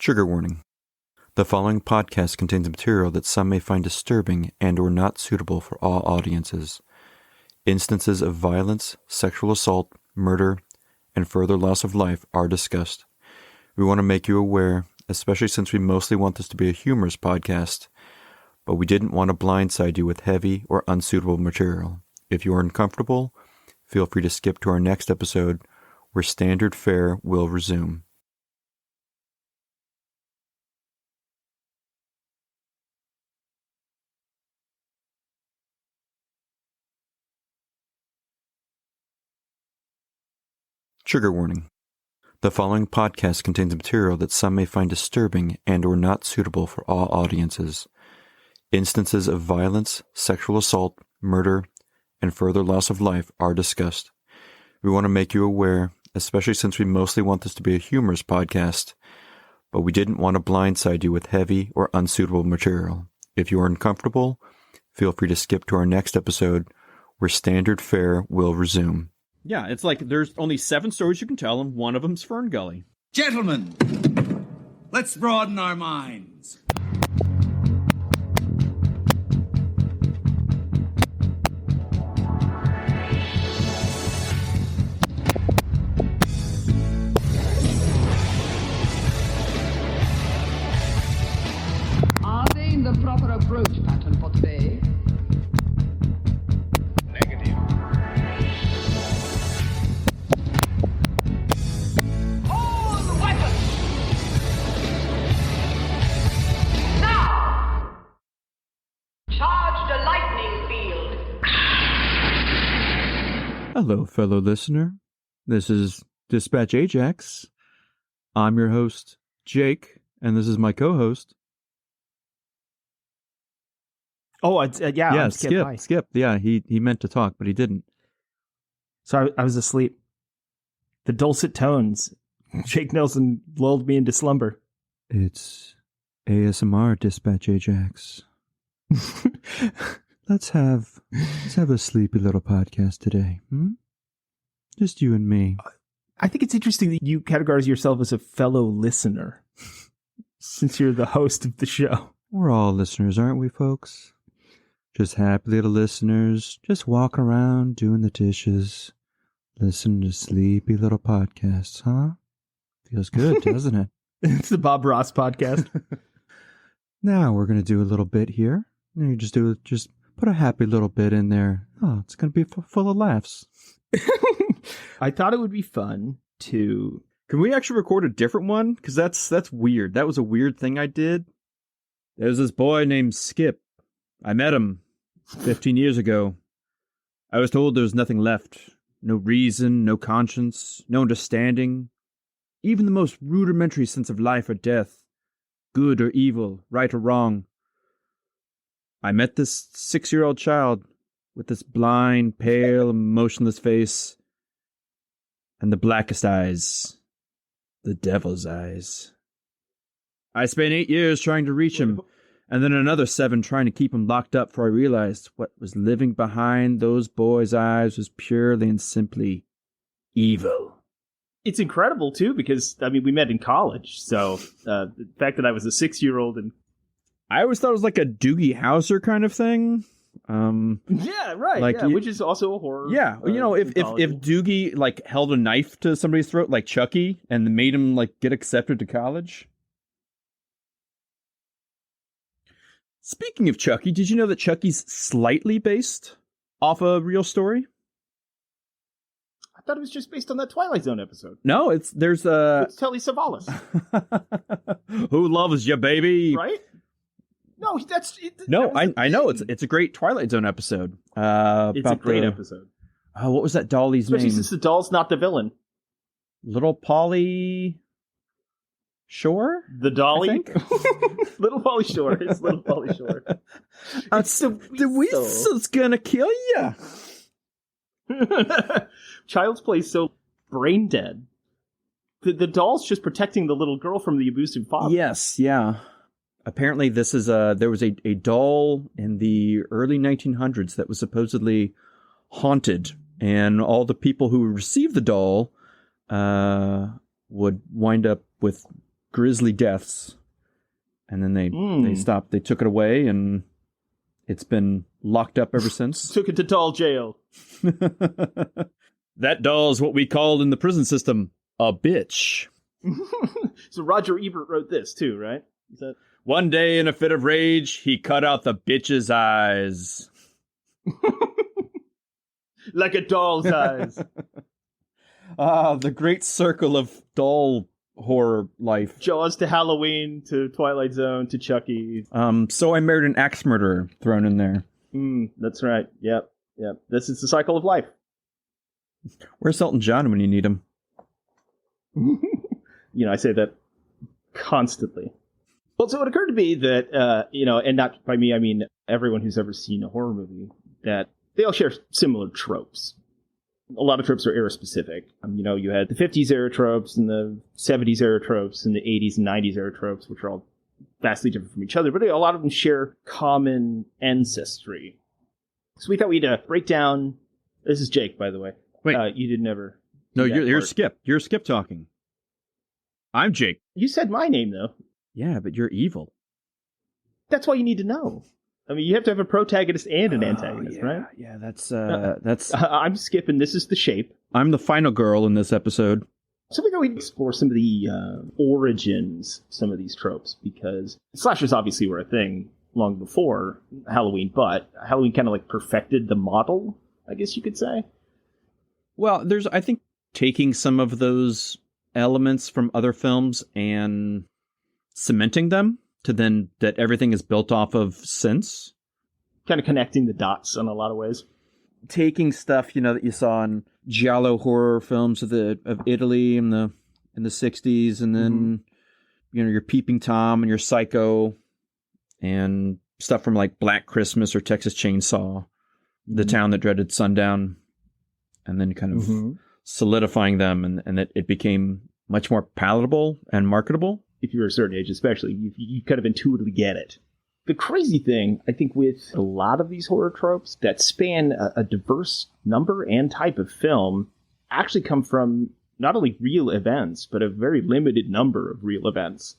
Trigger warning. The following podcast contains material that some may find disturbing and or not suitable for all audiences. Instances of violence, sexual assault, murder, and further loss of life are discussed. We want to make you aware, especially since we mostly want this to be a humorous podcast, but we didn't want to blindside you with heavy or unsuitable material. If you are uncomfortable, feel free to skip to our next episode where standard fare will resume. Trigger warning. The following podcast contains material that some may find disturbing and or not suitable for all audiences. Instances of violence, sexual assault, murder, and further loss of life are discussed. We want to make you aware, especially since we mostly want this to be a humorous podcast, but we didn't want to blindside you with heavy or unsuitable material. If you are uncomfortable, feel free to skip to our next episode where standard fare will resume. Yeah, it's like there's only 7 stories you can tell, and one of them's Fern Gully. Gentlemen, let's broaden our minds. Are they in the proper approach pattern for today? Negative. Hold the weapons! Now! Charge the lightning field! Hello, fellow listener. This is Dispatch Ajax. I'm your host, Jake, and this is my co-host. Oh, I'm Skip. Hi. Skip. Yeah, he meant to talk, but he didn't. So I was asleep. The dulcet tones. Jake Nelson lulled me into slumber. It's ASMR, Dispatch Ajax. Let's have a sleepy little podcast today. Just you and me. I think it's interesting that you categorize yourself as a fellow listener, since you're the host of the show. We're all listeners, aren't we, folks? Just happy little listeners, just walking around doing the dishes, listening to sleepy little podcasts, huh? Feels good, doesn't it? It's the Bob Ross podcast. Now we're going to do a little bit here. You just put a happy little bit in there. Oh, it's going to be full of laughs. I thought it would be fun to... Can we actually record a different one? Because that's weird. That was a weird thing I did. There's this boy named Skip. I met him 15 years ago. I was told there was nothing left. No reason, no conscience, no understanding. Even the most rudimentary sense of life or death. Good or evil, right or wrong. I met this 6-year-old child with this blind, pale, motionless face and the blackest eyes. The devil's eyes. I spent 8 years trying to reach him, and then another 7 trying to keep him locked up, for I realized what was living behind those boys' eyes was purely and simply evil. It's incredible, too, because, we met in college, so the fact that I was a 6-year-old and... I always thought it was like a Doogie Howser kind of thing. Yeah, right, like which is also a horror. Yeah, if Doogie, held a knife to somebody's throat, like Chucky, and made him, get accepted to college... Speaking of Chucky, did you know that Chucky's slightly based off a real story? I thought it was just based on that Twilight Zone episode. No, it's Telly Savalas. Who loves you, baby? Right? No, I know it's a great Twilight Zone episode. It's a great episode. Oh, what was that dollie's Especially name? since the doll's not the villain. Little Polly Shore? The dolly? I think? Little Polly Shore. It's Little Polly Shore. The whistle's gonna kill ya. Child's Play is so brain dead. The doll's just protecting the little girl from the abusive father. Yes, yeah. Apparently there was a doll in the early 1900s that was supposedly haunted, and all the people who received the doll would wind up with grisly deaths. And then they stopped. They took it away, and it's been locked up ever since. Took it to doll jail. That doll's what we called in the prison system a bitch. So Roger Ebert wrote this too, right? Is that... One day, in a fit of rage, he cut out the bitch's eyes. Like a doll's eyes. The great circle of doll horror life. Jaws to Halloween to Twilight Zone to Chucky. So I Married an Axe Murderer thrown in there. That's right. Yep. This is the cycle of life. Where's Elton John when you need him? I say that constantly. Well, so it occurred to me that, and not by me, I mean everyone who's ever seen a horror movie, that they all share similar tropes. A lot of tropes are era-specific. You had the 50s era tropes and the 70s era tropes and the 80s and 90s era tropes, which are all vastly different from each other, but a lot of them share common ancestry. So we thought we'd break down... This is Jake, by the way. Wait. You didn't ever... No, you're Skip. You're Skip talking. I'm Jake. You said my name, though. Yeah, but you're evil. That's why you need to know. I mean, you have to have a protagonist and an antagonist, right? Yeah, that's... I'm Skip, and this is the Shape. I'm the final girl in this episode. So we thought we'd explore some of the origins, some of these tropes, because slashers obviously were a thing long before Halloween, but Halloween kind of like perfected the model, I guess you could say. Well, I think, taking some of those elements from other films and cementing them to then that everything is built off of since. Kind of connecting the dots in a lot of ways. Taking stuff, that you saw in giallo horror films of Italy in the 60s, and then your Peeping Tom and your Psycho and stuff from like Black Christmas or Texas Chainsaw, The Town That Dreaded Sundown, and then kind of solidifying them, and that it became much more palatable and marketable. If you're a certain age, especially, you kind of intuitively get it. The crazy thing, I think, with a lot of these horror tropes that span a diverse number and type of film actually come from not only real events, but a very limited number of real events.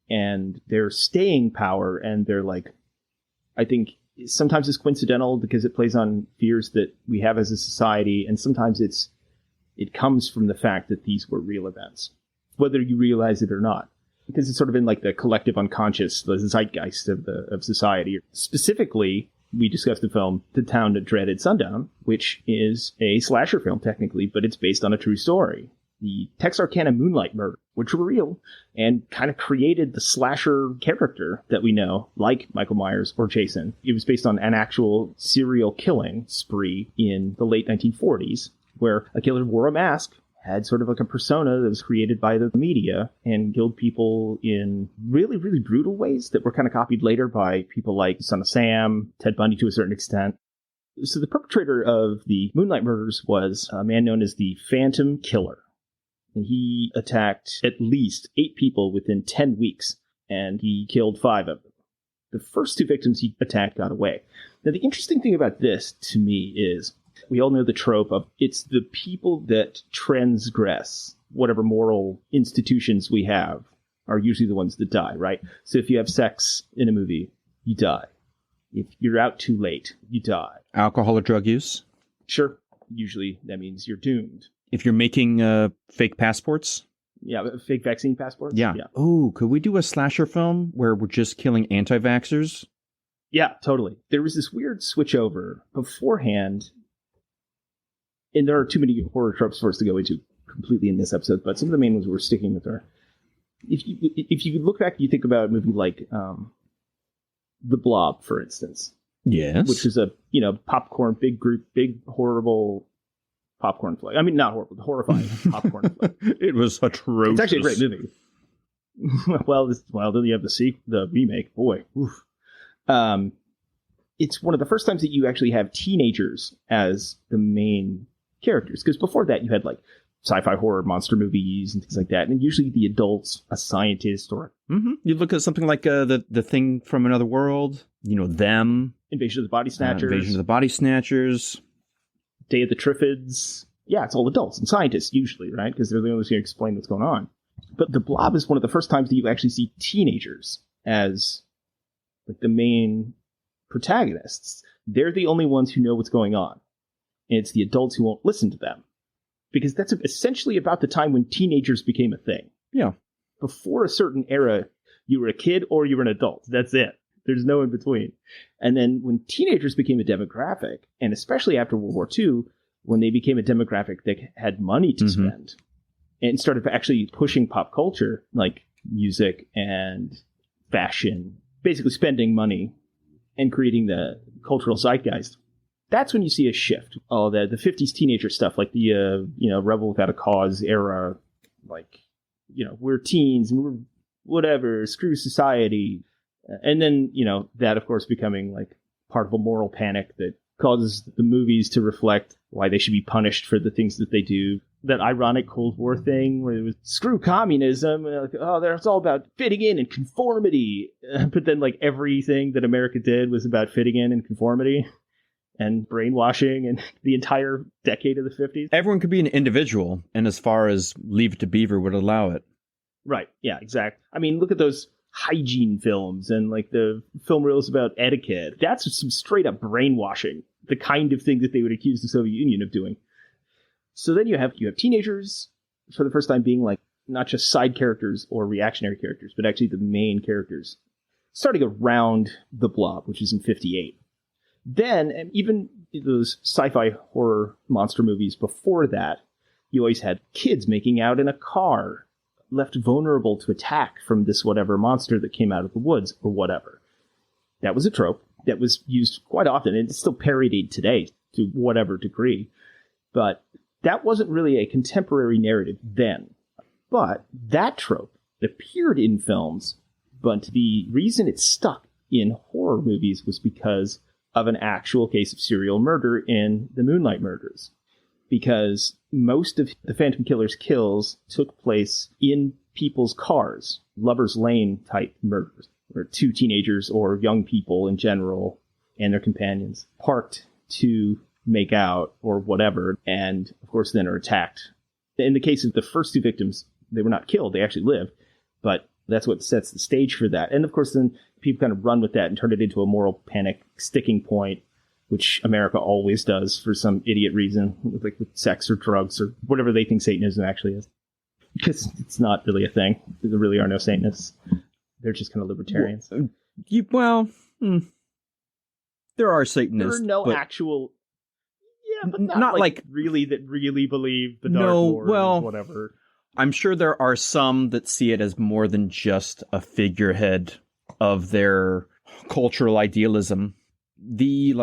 And their staying power and their, I think sometimes it's coincidental because it plays on fears that we have as a society, and sometimes it comes from the fact that these were real events, whether you realize it or not. Because it's sort of in the collective unconscious, the zeitgeist of society. Specifically, we discussed the film The Town That Dreaded Sundown, which is a slasher film technically, but it's based on a true story. The Texarkana Moonlight Murder, which were real and kind of created the slasher character that we know, like Michael Myers or Jason. It was based on an actual serial killing spree in the late 1940s, where a killer wore a mask, had sort of like a persona that was created by the media, and killed people in really, really brutal ways that were kind of copied later by people like Son of Sam, Ted Bundy to a certain extent. So the perpetrator of the Moonlight Murders was a man known as the Phantom Killer. And he attacked at least 8 people within 10 weeks, and he killed 5 of them. The first 2 victims he attacked got away. Now, the interesting thing about this, to me, is we all know the trope of it's the people that transgress whatever moral institutions we have are usually the ones that die, right? So if you have sex in a movie, you die. If you're out too late, you die. Alcohol or drug use? Sure. Usually that means you're doomed. If you're making fake passports? Yeah, fake vaccine passports? Yeah. Oh, could we do a slasher film where we're just killing anti-vaxxers? Yeah, totally. There was this weird switch over beforehand. And there are too many horror tropes for us to go into completely in this episode, but some of the main ones we're sticking with are, if you look back, you think about a movie like The Blob, for instance. Yes. Which is a, popcorn, big, horrible popcorn flick. I mean, not horrible, horrifying popcorn flick. It was atrocious. It's actually a great movie. Well, then you have the remake. Boy. Oof. It's one of the first times that you actually have teenagers as the main characters, because before that you had sci-fi horror monster movies and things like that, and usually the adults, a scientist or you look at something like the Thing from Another World, Them, Invasion of the Body Snatchers, Day of the Triffids. Yeah, it's all adults and scientists usually, right? Because they're the ones who explain what's going on. But The Blob is one of the first times that you actually see teenagers as like the main protagonists. They're the only ones who know what's going on. And it's the adults who won't listen to them. Because that's essentially about the time when teenagers became a thing. Yeah. Before a certain era, you were a kid or you were an adult. That's it. There's no in between. And then when teenagers became a demographic, and especially after World War II, when they became a demographic that had money to spend and started actually pushing pop culture, like music and fashion, basically spending money and creating the cultural zeitgeist, that's when you see a shift. Oh, the 50s teenager stuff, like the, Rebel Without a Cause era, like, we're teens and we're whatever, screw society. And then, that, of course, becoming like part of a moral panic that causes the movies to reflect why they should be punished for the things that they do. That ironic Cold War thing where it was screw communism. Like, it's all about fitting in and conformity. But then like everything that America did was about fitting in and conformity and brainwashing and the entire decade of the 50s. Everyone could be an individual, and as far as Leave It to Beaver would allow it. Right. Yeah, exactly. I mean, look at those hygiene films and like the film reels about etiquette. That's some straight up brainwashing, the kind of thing that they would accuse the Soviet Union of doing. So then you have teenagers for the first time being like not just side characters or reactionary characters, but actually the main characters, starting around The Blob, which is in 1958. Then, and even those sci-fi horror monster movies before that, you always had kids making out in a car, left vulnerable to attack from this whatever monster that came out of the woods or whatever. That was a trope that was used quite often, and it's still parodied today to whatever degree. But that wasn't really a contemporary narrative then. But that trope appeared in films, but the reason it stuck in horror movies was because of an actual case of serial murder in the Moonlight Murders. Because most of the Phantom Killer's kills took place in people's cars, Lover's Lane type murders, where two teenagers or young people in general and their companions parked to make out or whatever, and of course then are attacked. In the case of the first two victims, they were not killed, they actually lived, but that's what sets the stage for that. And of course then people kind of run with that and turn it into a moral panic sticking point, which America always does for some idiot reason, like with sex or drugs or whatever they think Satanism actually is. Because it's not really a thing. There really are no Satanists. They're just kind of libertarians. There are Satanists. There are no actual... Yeah, but not like really that really believe the Dark Lord or whatever. I'm sure there are some that see it as more than just a figurehead of their cultural idealism. The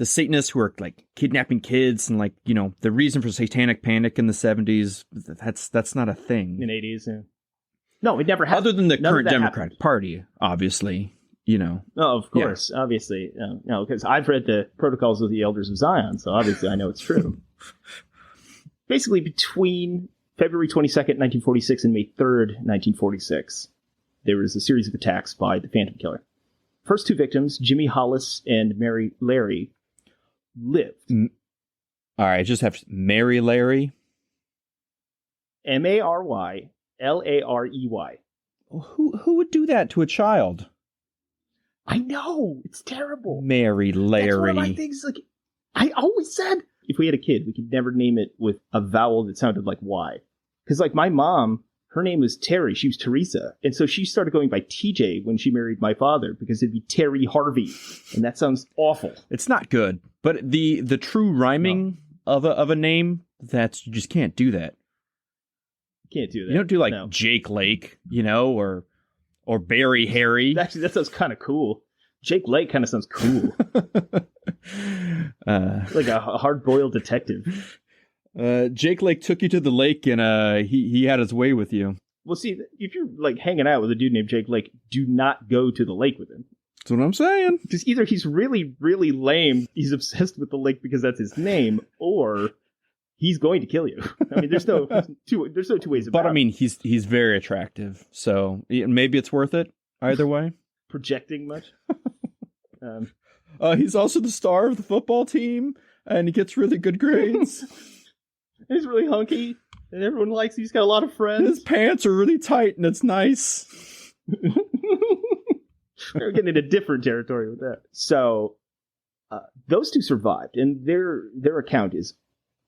Satanists who are like kidnapping kids and the reason for satanic panic in the 70s, that's not a thing. In 80s, yeah. No, it never happened. Other than the current Democratic Party, obviously, Oh, of course, yeah. Obviously. No, because I've read the Protocols of the Elders of Zion, so obviously I know it's true. Basically, between February 22nd, 1946 and May 3rd, 1946, there was a series of attacks by the Phantom Killer. First two victims, Jimmy Hollis and Mary Larry, lived. All right, just have Mary Larry. Marylarey. Who would do that to a child? I know, it's terrible. Mary Larry. That's one of my things. Like I always said, if we had a kid, we could never name it with a vowel that sounded like Y. Because like my mom, her name was Terry. She was Teresa. And so she started going by TJ when she married my father because it'd be Terry Harvey. And that sounds awful. It's not good. But the true rhyming of a name, you just can't do that. Can't do that. You don't do Jake Lake, or Barry Harry. Actually, that sounds kind of cool. Jake Lake kind of sounds cool. Like a hard-boiled detective. Jake Lake took you to the lake and he had his way with you. Well, see, if you're hanging out with a dude named Jake Lake, do not go to the lake with him. That's what I'm saying. Because either he's really, really lame, he's obsessed with the lake because that's his name, or he's going to kill you. I mean, there's no two ways about it. But I mean, he's very attractive, so maybe it's worth it either way. Projecting much? He's also the star of the football team, and he gets really good grades. He's really hunky. And everyone likes he's got a lot of friends. His pants are really tight and it's nice. We're getting into different territory with that. So those two survived, and their account is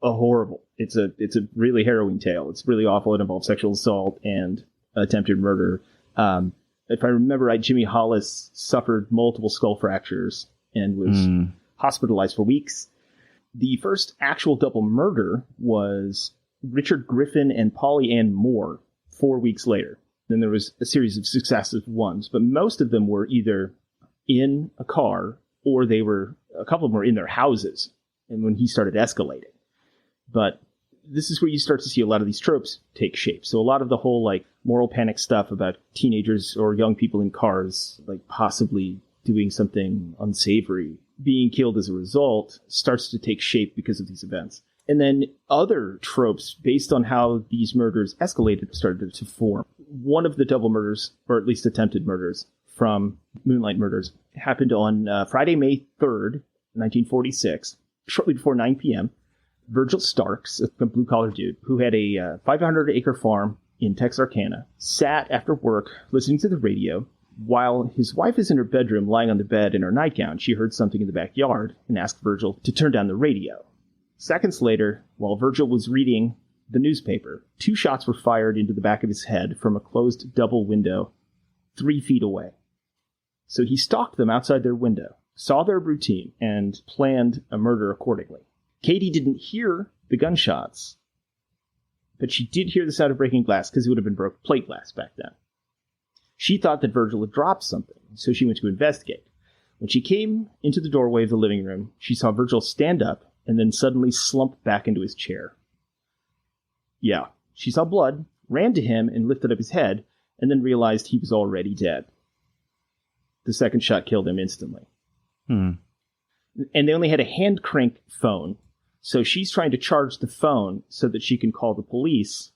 horrible. It's a really harrowing tale. It's really awful. It involves sexual assault and attempted murder. If I remember right, Jimmy Hollis suffered multiple skull fractures and was hospitalized for weeks. The first actual double murder was Richard Griffin and Polly Ann Moore 4 weeks later. Then there was a series of successive ones, but most of them were either in a car or a couple of them were in their houses. And when he started escalating. But this is where you start to see a lot of these tropes take shape. So a lot of the whole like moral panic stuff about teenagers or young people in cars, like possibly doing something unsavory, being killed as a result, starts to take shape because of these events. And then other tropes based on how these murders escalated started to form. One of the double murders, or at least attempted murders from Moonlight Murders, happened on Friday, May 3rd, 1946, shortly before 9 p.m. Virgil Starks, a blue-collar dude who had a 500-acre farm in Texarkana, sat after work listening to the radio. While his wife is in her bedroom lying on the bed in her nightgown, she heard something in the backyard and asked Virgil to turn down the radio. Seconds later, while Virgil was reading the newspaper, 2 shots were fired into the back of his head from a closed double window 3 feet away. So he stalked them outside their window, saw their routine, and planned a murder accordingly. Katie didn't hear the gunshots, but she did hear the sound of breaking glass because it would have been broken plate glass back then. She thought that Virgil had dropped something, so she went to investigate. When she came into the doorway of the living room, she saw Virgil stand up and then suddenly slump back into his chair. Yeah, she saw blood, ran to him and lifted up his head, and then realized he was already dead. The second shot killed him instantly. And they only had a hand crank phone, so she's trying to charge the phone so that she can call the police,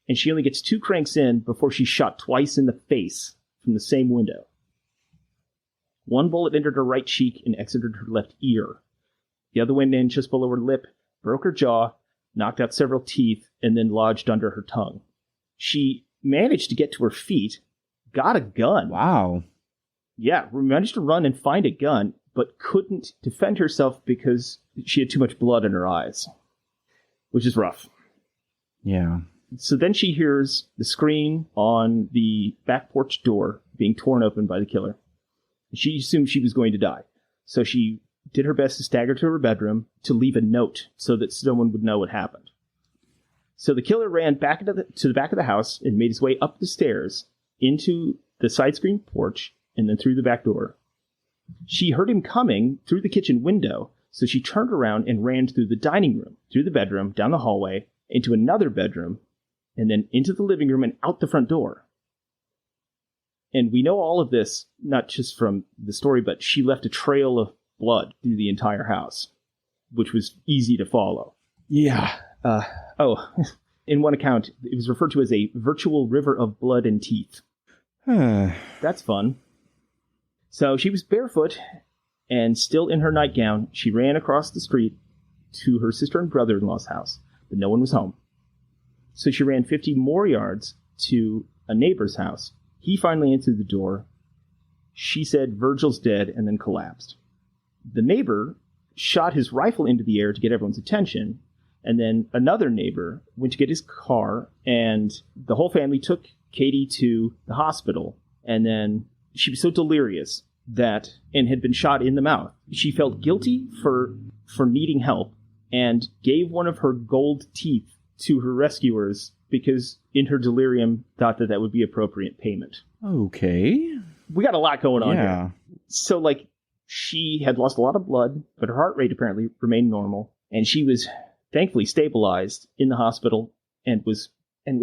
and she only gets 2 cranks in before she's shot twice in the face from the same window. One bullet entered her right cheek and exited her left ear. The other went in just below her lip, broke her jaw, knocked out several teeth, and then lodged under her tongue. She managed to get to her feet, got a gun. Wow. Yeah, managed to run and find a gun, but couldn't defend herself because she had too much blood in her eyes, which is rough. Yeah. So then she hears the screen on the back porch door being torn open by the killer. She assumed she was going to die. So she did her best to stagger to her bedroom to leave a note so that someone would know what happened. So the killer ran back to the back of the house and made his way up the stairs into the side screen porch and then through the back door. She heard him coming through the kitchen window, so she turned around and ran through the dining room, through the bedroom, down the hallway, into another bedroom, and then into the living room and out the front door. And we know all of this, not just from the story, but she left a trail of blood through the entire house, which was easy to follow. Yeah. In one account, it was referred to as a virtual river of blood and teeth. That's fun. So she was barefoot and still in her nightgown. She ran across the street to her sister and brother-in-law's house, but no one was home. So she ran 50 more yards to a neighbor's house. He finally answered the door. She said, "Virgil's dead," and then collapsed. The neighbor shot his rifle into the air to get everyone's attention, and then another neighbor went to get his car, and the whole family took Katie to the hospital, and then she was so delirious and had been shot in the mouth. She felt guilty for needing help and gave one of her gold teeth to her rescuers because in her delirium thought that would be appropriate payment. Okay. We got a lot going on Yeah. here. So she had lost a lot of blood, but her heart rate apparently remained normal, and she was thankfully stabilized in the hospital and was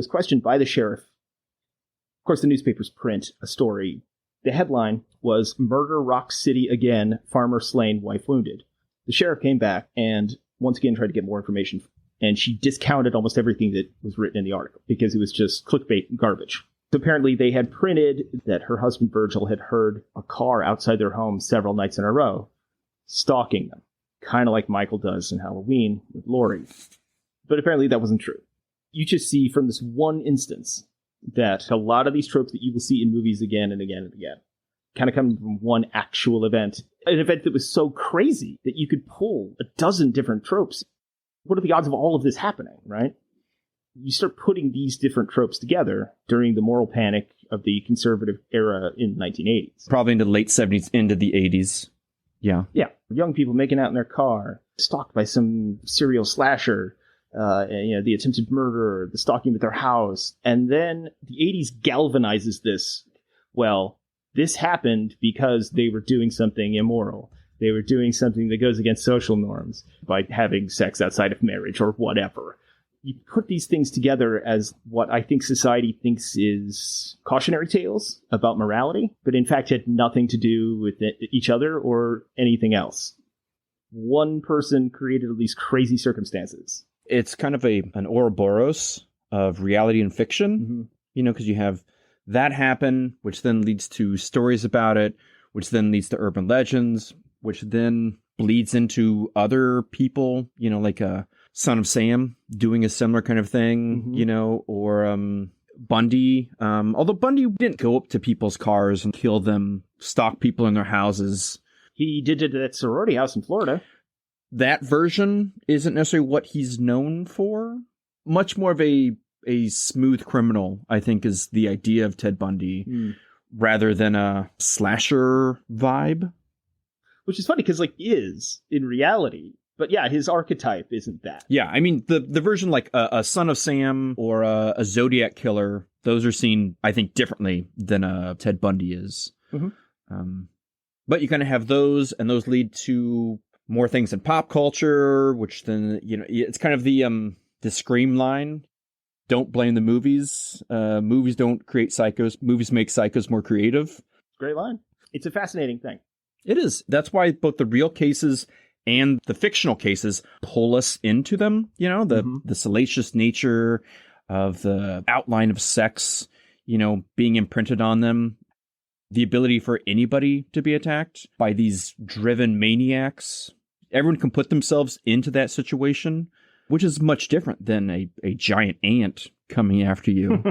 questioned by the sheriff. Of course, the newspapers print a story. The headline was "Murder Rocks City Again, Farmer Slain, Wife Wounded." The sheriff came back and once again tried to get more information, and she discounted almost everything that was written in the article because it was just clickbait garbage. So apparently they had printed that her husband Virgil had heard a car outside their home several nights in a row, stalking them, kind of like Michael does in Halloween with Laurie. But apparently that wasn't true. You just see from this one instance that a lot of these tropes that you will see in movies again and again and again kind of come from one actual event. An event that was so crazy that you could pull a dozen different tropes. What are the odds of all of this happening, right? You start putting these different tropes together during the moral panic of the conservative era in the 1980s. Probably into the late 70s, into the 80s. Yeah. Yeah. Young people making out in their car, stalked by some serial slasher, the attempted murder, the stalking at their house. And then the 80s galvanizes this. Well, this happened because they were doing something immoral. They were doing something that goes against social norms by having sex outside of marriage or whatever. You put these things together as what I think society thinks is cautionary tales about morality, but in fact had nothing to do with each other or anything else. One person created all these crazy circumstances. It's kind of an Ouroboros of reality and fiction, because you have that happen, which then leads to stories about it, which then leads to urban legends, which then bleeds into other people, like a Son of Sam doing a similar kind of thing, or Bundy. Although Bundy didn't go up to people's cars and kill them, stalk people in their houses. He did it at sorority house in Florida. That version isn't necessarily what he's known for. Much more of a smooth criminal, I think, is the idea of Ted Bundy, rather than a slasher vibe. Which is funny, because, he is, in reality. But yeah, his archetype isn't that. Yeah, I mean, the version like a Son of Sam or a Zodiac Killer, those are seen, I think, differently than a Ted Bundy is. But you kind of have those, and those lead to more things in pop culture, which then, it's kind of the Scream line. Don't blame the movies. Movies don't create psychos. Movies make psychos more creative. Great line. It's a fascinating thing. It is. That's why both the real cases and the fictional cases pull us into them, the salacious nature of the outline of sex, being imprinted on them, the ability for anybody to be attacked by these driven maniacs. Everyone can put themselves into that situation, which is much different than a giant ant coming after you.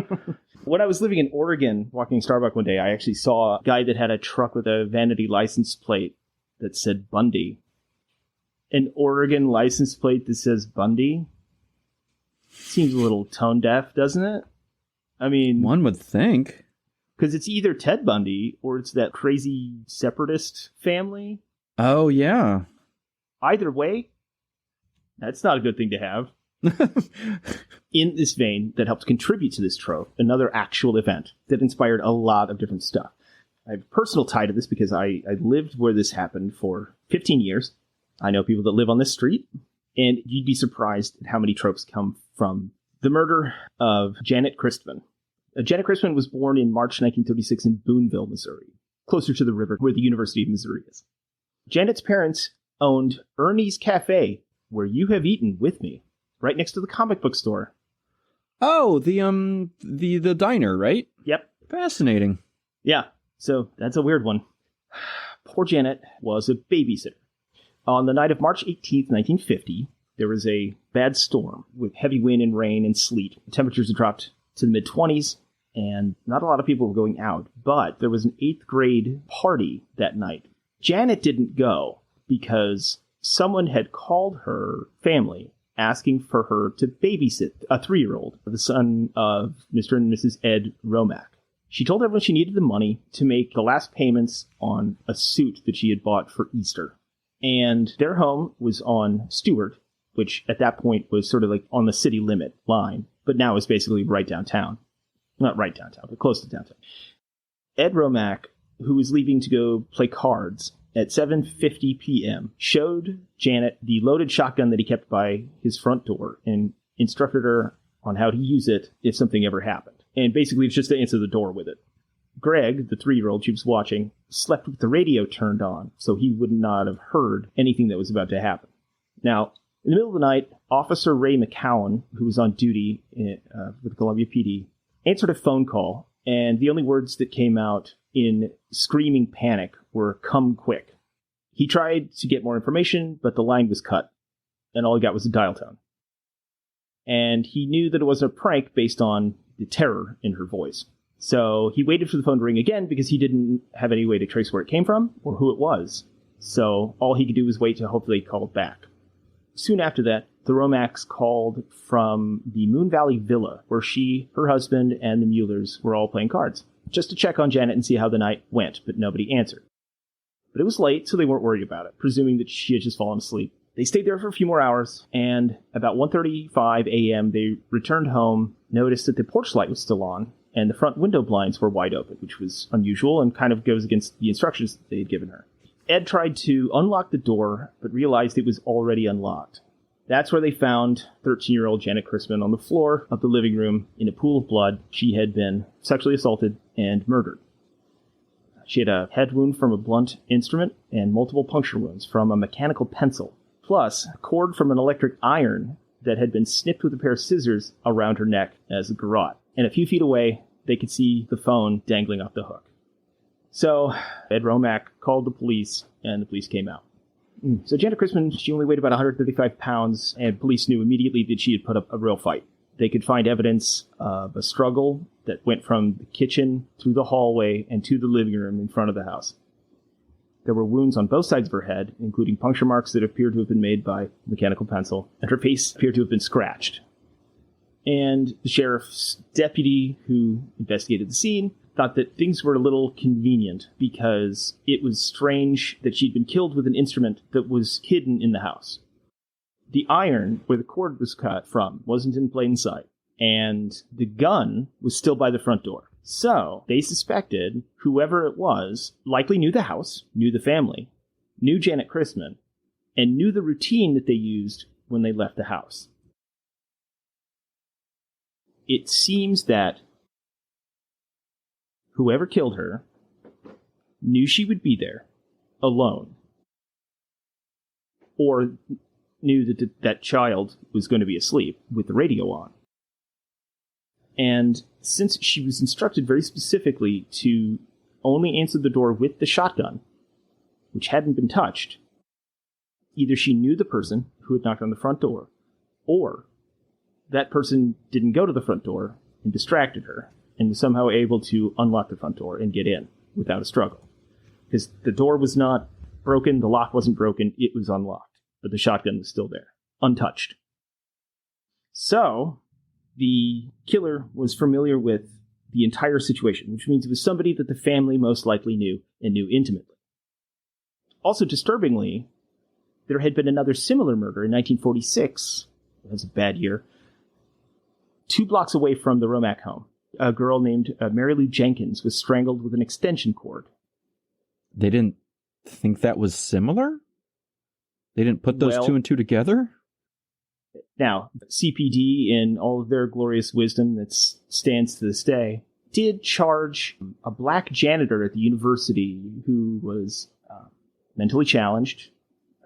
When I was living in Oregon, walking Starbucks one day, I actually saw a guy that had a truck with a vanity license plate that said Bundy. An Oregon license plate that says Bundy? Seems a little tone deaf, doesn't it? I mean... One would think. Because it's either Ted Bundy or it's that crazy separatist family. Oh, yeah. Either way, that's not a good thing to have. In this vein, that helps contribute to this trope, another actual event that inspired a lot of different stuff. I have a personal tie to this because I lived where this happened for 15 years. I know people that live on this street, and you'd be surprised at how many tropes come from the murder of Janet Christman. Janet Christman was born in March 1936 in Boonville, Missouri, closer to the river where the University of Missouri is. Janet's parents owned Ernie's Cafe, where you have eaten with me, right next to the comic book store. Oh, the diner, right? Yep. Fascinating. Yeah, so that's a weird one. Poor Janet was a babysitter. On the night of March 18th, 1950, there was a bad storm with heavy wind and rain and sleet. Temperatures had dropped to the mid-20s, and not a lot of people were going out. But there was an 8th grade party that night. Janet didn't go because someone had called her family asking for her to babysit a 3-year-old, the son of Mr. and Mrs. Ed Romack. She told everyone she needed the money to make the last payments on a suit that she had bought for Easter. And their home was on Stewart, which at that point was sort of like on the city limit line, but now is basically right downtown. Not right downtown, but close to downtown. Ed Romack, who was leaving to go play cards at 7:50 p.m., showed Janet the loaded shotgun that he kept by his front door and instructed her on how to use it if something ever happened. And basically, it's just to answer the door with it. Greg, the 3-year-old she was watching, slept with the radio turned on, so he would not have heard anything that was about to happen. Now, in the middle of the night, Officer Ray McCowan, who was on duty with the Columbia PD, answered a phone call, and the only words that came out in screaming panic were, "Come quick." He tried to get more information, but the line was cut, and all he got was a dial tone. and he knew that it was a prank based on the terror in her voice. So he waited for the phone to ring again because he didn't have any way to trace where it came from or who it was. So all he could do was wait to hopefully call it back. Soon after that, the Romacks called from the Moon Valley Villa, where she, her husband, and the Muellers were all playing cards, just to check on Janet and see how the night went, but nobody answered. But it was late, so they weren't worried about it, presuming that she had just fallen asleep. They stayed there for a few more hours, and about 1:35 a.m. they returned home, noticed that the porch light was still on, and the front window blinds were wide open, which was unusual and kind of goes against the instructions that they had given her. Ed tried to unlock the door, but realized it was already unlocked. That's where they found 13-year-old Janet Christman on the floor of the living room in a pool of blood. She had been sexually assaulted and murdered. She had a head wound from a blunt instrument and multiple puncture wounds from a mechanical pencil, plus a cord from an electric iron that had been snipped with a pair of scissors around her neck as a garrote. And a few feet away, they could see the phone dangling off the hook. So Ed Romack called the police, and the police came out. So Janet Christman, she only weighed about 135 pounds, and police knew immediately that she had put up a real fight. They could find evidence of a struggle that went from the kitchen through the hallway and to the living room in front of the house. There were wounds on both sides of her head, including puncture marks that appeared to have been made by a mechanical pencil, and her face appeared to have been scratched. And the sheriff's deputy who investigated the scene thought that things were a little convenient because it was strange that she'd been killed with an instrument that was hidden in the house. The iron where the cord was cut from wasn't in plain sight, and the gun was still by the front door. So they suspected whoever it was likely knew the house, knew the family, knew Janet Christman, and knew the routine that they used when they left the house. It seems that whoever killed her knew she would be there alone, or knew that that child was going to be asleep with the radio on. And since she was instructed very specifically to only answer the door with the shotgun, which hadn't been touched, either she knew the person who had knocked on the front door, or that person didn't go to the front door and distracted her, and was somehow able to unlock the front door and get in without a struggle. Because the door was not broken, the lock wasn't broken, it was unlocked. But the shotgun was still there, untouched. So, the killer was familiar with the entire situation, which means it was somebody that the family most likely knew and knew intimately. Also, disturbingly, there had been another similar murder in 1946, it was a bad year, 2 blocks away from the Romack home. A girl named Mary Lou Jenkins was strangled with an extension cord. They didn't think that was similar? They didn't put those 2 and 2 together? Now, CPD, in all of their glorious wisdom that stands to this day, did charge a black janitor at the university who was mentally challenged,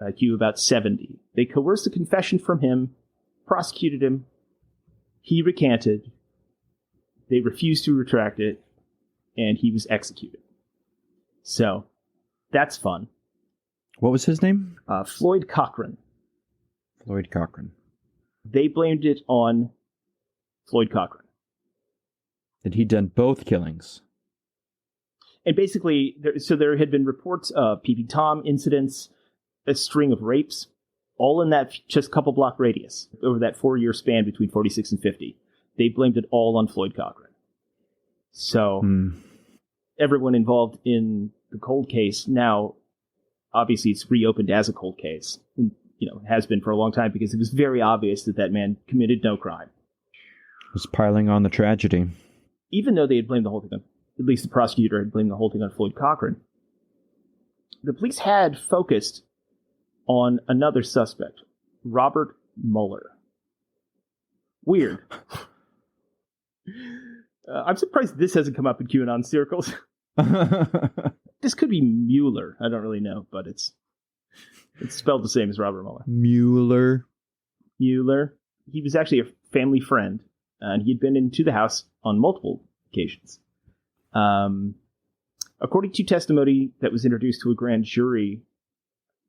IQ about 70. They coerced a confession from him, prosecuted him. He recanted. They refused to retract it, and he was executed. So, that's fun. What was his name? Floyd Cochran. Floyd Cochran. They blamed it on Floyd Cochran. That he'd done both killings. And basically, there had been reports of Peeping Tom incidents, a string of rapes, all in that just couple block radius, over that 4-year span between 46 and 50. They blamed it all on Floyd Cochran. So, everyone involved in the cold case, now, obviously it's reopened as a cold case. And, it has been for a long time because it was very obvious that that man committed no crime. It was piling on the tragedy. Even though they had blamed the whole thing on, at least the prosecutor had blamed the whole thing on Floyd Cochran, the police had focused on another suspect, Robert Mueller. Weird. I'm surprised this hasn't come up in QAnon circles. This could be Mueller. I don't really know, but it's spelled the same as Robert Mueller. Mueller. He was actually a family friend, and he'd been into the house on multiple occasions. According to testimony that was introduced to a grand jury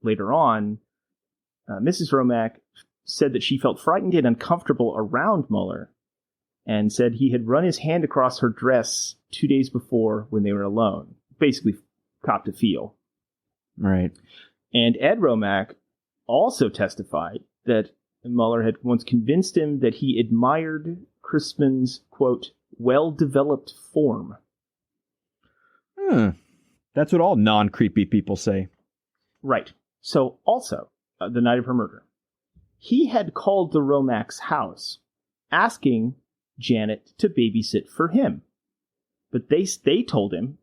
later on, Mrs. Romack said that she felt frightened and uncomfortable around Mueller, and said he had run his hand across her dress 2 days before when they were alone. Basically, copped a feel. Right. And Ed Romack also testified that Mueller had once convinced him that he admired Crispin's, quote, well-developed form. That's what all non-creepy people say. Right. So, also, the night of her murder, he had called the Romacks' house, asking Janet to babysit for him. But they told him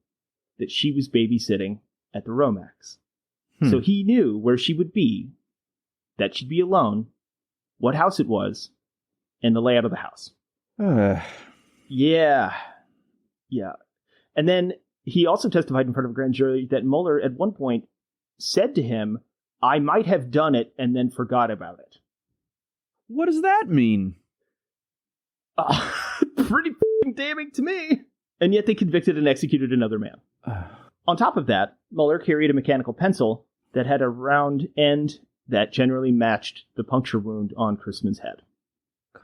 that she was babysitting at the Romacks. So he knew where she would be, that she'd be alone, what house it was, and the layout of the house. Yeah. And then he also testified in front of a grand jury that Mueller at one point said to him, I might have done it and then forgot about it. What does that mean? Pretty damning to me. And yet they convicted and executed another man. On top of that, Mueller carried a mechanical pencil that had a round end that generally matched the puncture wound on Crispin's head.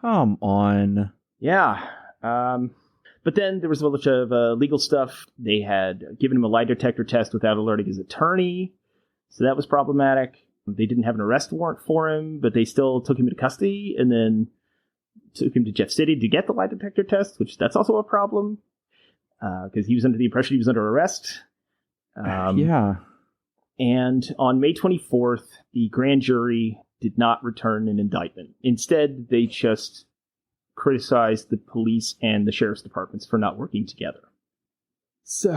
Come on. Yeah. But then there was a bunch of legal stuff. They had given him a lie detector test without alerting his attorney, so that was problematic. They didn't have an arrest warrant for him, but they still took him into custody and then took him to Jeff City to get the lie detector test, which that's also a problem because he was under the impression he was under arrest. Yeah. And on May 24th, the grand jury did not return an indictment. Instead, they just criticized the police and the sheriff's departments for not working together. So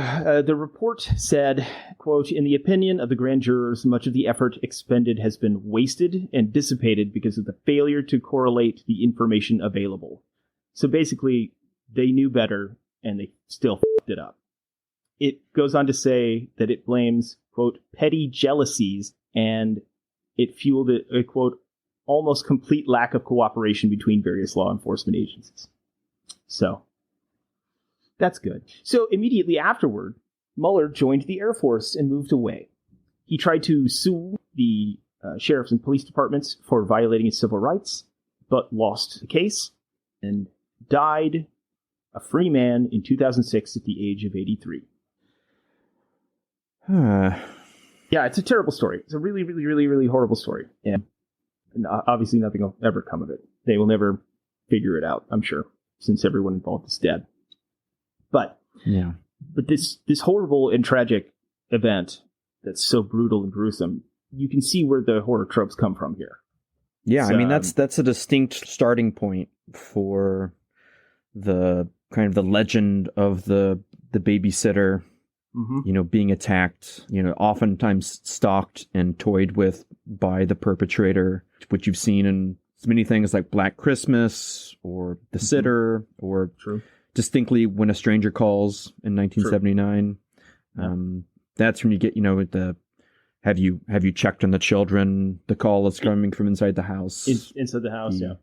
the report said, quote, in the opinion of the grand jurors, much of the effort expended has been wasted and dissipated because of the failure to correlate the information available. So basically, they knew better and they still f***ed it up. It goes on to say that it blames, quote, petty jealousies, and it fueled a, quote, almost complete lack of cooperation between various law enforcement agencies. So, that's good. So, immediately afterward, Mueller joined the Air Force and moved away. He tried to sue the sheriff's and police departments for violating his civil rights, but lost the case and died a free man in 2006 at the age of 83. Yeah, it's a terrible story. It's a really, really, really, really horrible story. And obviously nothing will ever come of it. They will never figure it out, I'm sure, since everyone involved is dead. But this horrible and tragic event that's so brutal and gruesome, you can see where the horror tropes come from here. Yeah, I mean, that's a distinct starting point for the kind of the legend of the babysitter. Mm-hmm. You know, being attacked, you know, oftentimes stalked and toyed with by the perpetrator, which you've seen in so many things like Black Christmas or The Sitter or distinctly When a Stranger Calls in 1979. That's when you get, you know, the have you checked on the children? The call is coming from inside the house. Inside the house, yeah.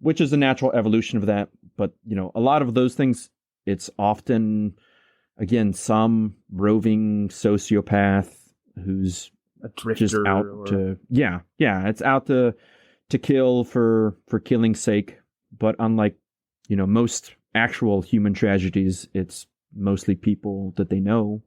Which is a natural evolution of that. But, you know, a lot of those things, it's often... Again, some roving sociopath who's a drifter just out to it's out to kill for killing's sake. But unlike, you know, most actual human tragedies, it's mostly people that they know.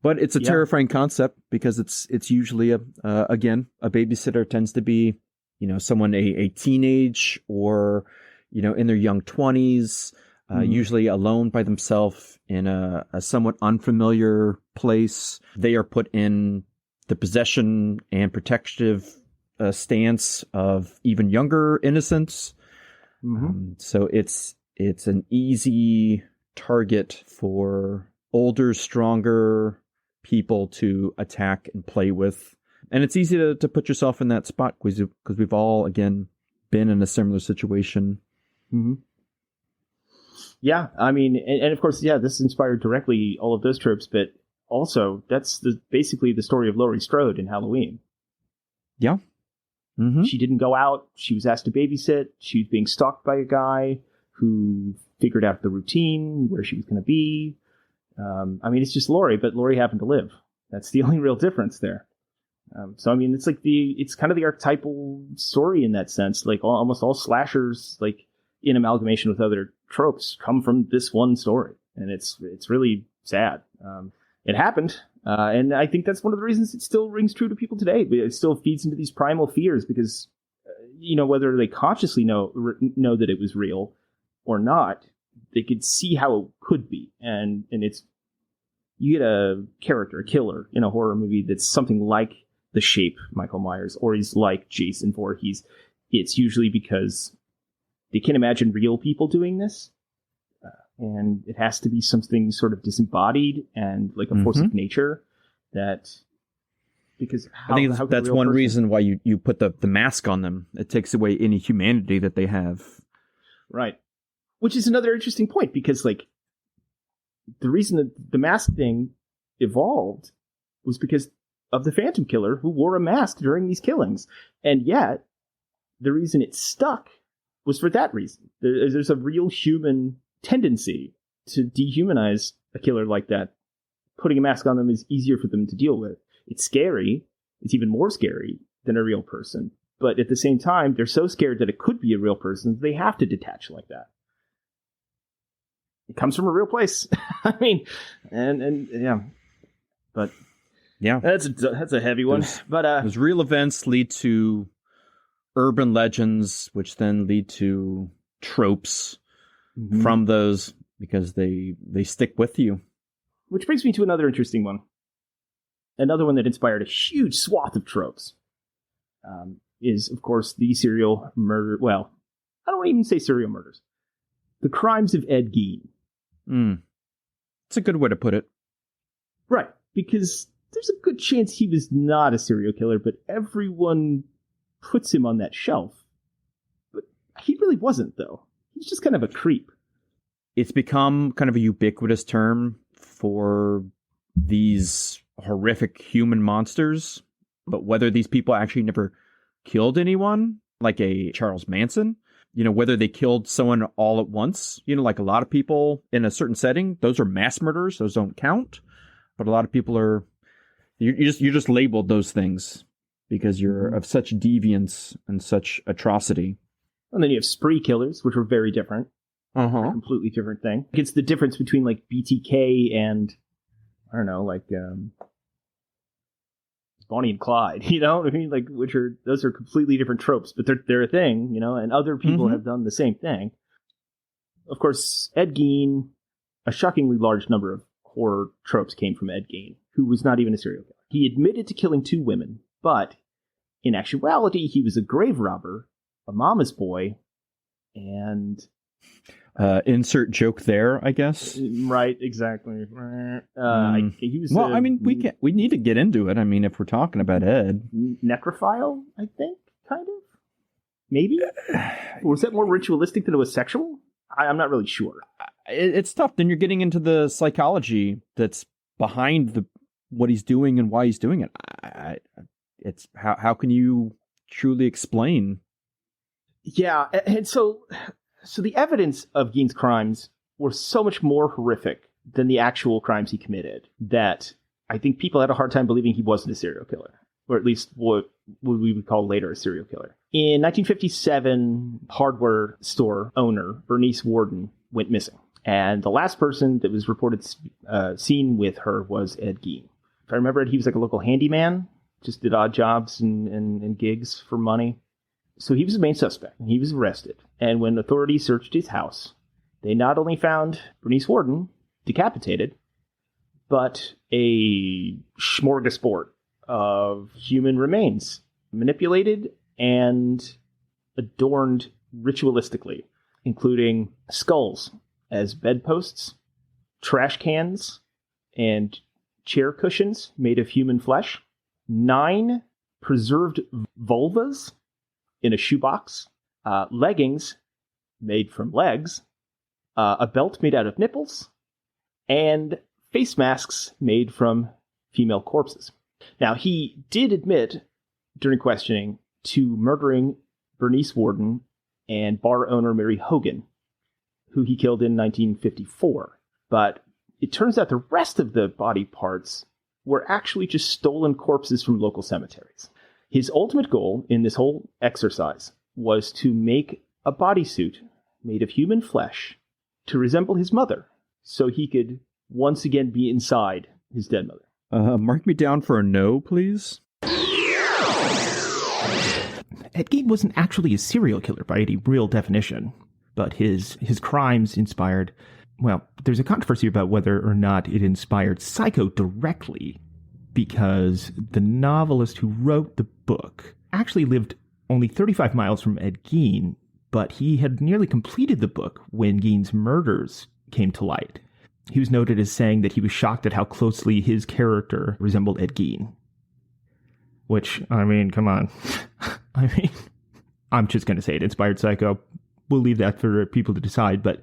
But it's a terrifying concept because it's usually again a babysitter tends to be, you know, someone a teenage or, you know, in their young 20s. Usually alone by themselves in a somewhat unfamiliar place. They are put in the possession and protective stance of even younger innocents. So it's an easy target for older, stronger people to attack and play with. And it's easy to put yourself in that spot because we've all, again, been in a similar situation. Mm-hmm. Yeah, I mean, and of course, this inspired directly all of those tropes, but also that's basically the story of Laurie Strode in Halloween. Yeah. Mm-hmm. She didn't go out. She was asked to babysit. She was being stalked by a guy who figured out the routine, where she was going to be. I mean, it's just Laurie, but Laurie happened to live. That's the only real difference there. So I mean, it's kind of the archetypal story in that sense. Like almost all slashers, like in amalgamation with other tropes, come from this one story, and it's really sad. It happened, and I think that's one of the reasons it still rings true to people today. It still feeds into these primal fears because, whether they consciously know that it was real or not, they could see how it could be, and it's you get a character, a killer in a horror movie that's something like the Shape, Michael Myers, or he's like Jason Voorhees. It's usually because they can't imagine real people doing this. And it has to be something sort of disembodied and like a force of nature because I think that's one reason why you put the mask on them. It takes away any humanity that they have. Right. Which is another interesting point because like the reason that the mask thing evolved was because of the Phantom Killer who wore a mask during these killings. And yet the reason it stuck was for that reason. There's a real human tendency to dehumanize a killer like that. Putting a mask on them is easier for them to deal with. It's scary. It's even more scary than a real person. But at the same time, they're so scared that it could be a real person, they have to detach like that. It comes from a real place. I mean, and yeah. But yeah, that's a heavy one. Those real events lead to urban legends, which then lead to tropes from those because they stick with you. Which brings me to another interesting one. Another one that inspired a huge swath of tropes is, of course, the serial murder. Well, I don't even say serial murders. The crimes of Ed Gein. It's a good way to put it. Right, because there's a good chance he was not a serial killer, but everyone puts him on that shelf. But he really wasn't, though. He's just kind of a creep. It's become kind of a ubiquitous term for these horrific human monsters, but whether these people actually never killed anyone, like a Charles Manson, whether they killed someone all at once, like a lot of people in a certain setting, those are mass murders, those don't count. But a lot of people you're just labeled those things because you're of such deviance and such atrocity. And then you have spree killers, which were very different. A completely different thing. It's the difference between like BTK and, I don't know, like Bonnie and Clyde, you know what I mean? Like, those are completely different tropes, but they're a thing, and other people have done the same thing. Of course, Ed Gein, a shockingly large number of horror tropes came from Ed Gein, who was not even a serial killer. He admitted to killing 2 women, but in actuality, he was a grave robber, a mama's boy, and insert joke there, I guess. Right, exactly. He was we need to get into it. I mean, if we're talking about Ed, necrophile, I think, kind of, maybe. Or was that more ritualistic than it was sexual? I'm not really sure. It's tough. Then you're getting into the psychology that's behind what he's doing and why he's doing it. It's how can you truly explain? Yeah, and so the evidence of Gein's crimes were so much more horrific than the actual crimes he committed that I think people had a hard time believing he wasn't a serial killer, or at least what we would call later a serial killer. In 1957, hardware store owner Bernice Worden went missing, and the last person that was reported seen with her was Ed Gein. If I remember it, he was like a local handyman, just did odd jobs and gigs for money. So he was the main suspect, and he was arrested. And when authorities searched his house, they not only found Bernice Worden decapitated, but a smorgasbord of human remains, manipulated and adorned ritualistically, including skulls as bedposts, trash cans, and chair cushions made of human flesh, 9 preserved vulvas in a shoebox, leggings made from legs, a belt made out of nipples, and face masks made from female corpses. Now, he did admit during questioning to murdering Bernice Worden and bar owner Mary Hogan, who he killed in 1954. But it turns out the rest of the body parts were actually just stolen corpses from local cemeteries. His ultimate goal in this whole exercise was to make a bodysuit made of human flesh to resemble his mother, so he could once again be inside his dead mother. Mark me down for a no, please. Ed Gein wasn't actually a serial killer by any real definition, but his crimes inspired, well, there's a controversy about whether or not it inspired Psycho directly, because the novelist who wrote the book actually lived only 35 miles from Ed Gein, but he had nearly completed the book when Gein's murders came to light. He was noted as saying that he was shocked at how closely his character resembled Ed Gein. Which, I mean, come on. I mean, I'm just going to say it inspired Psycho. We'll leave that for people to decide, but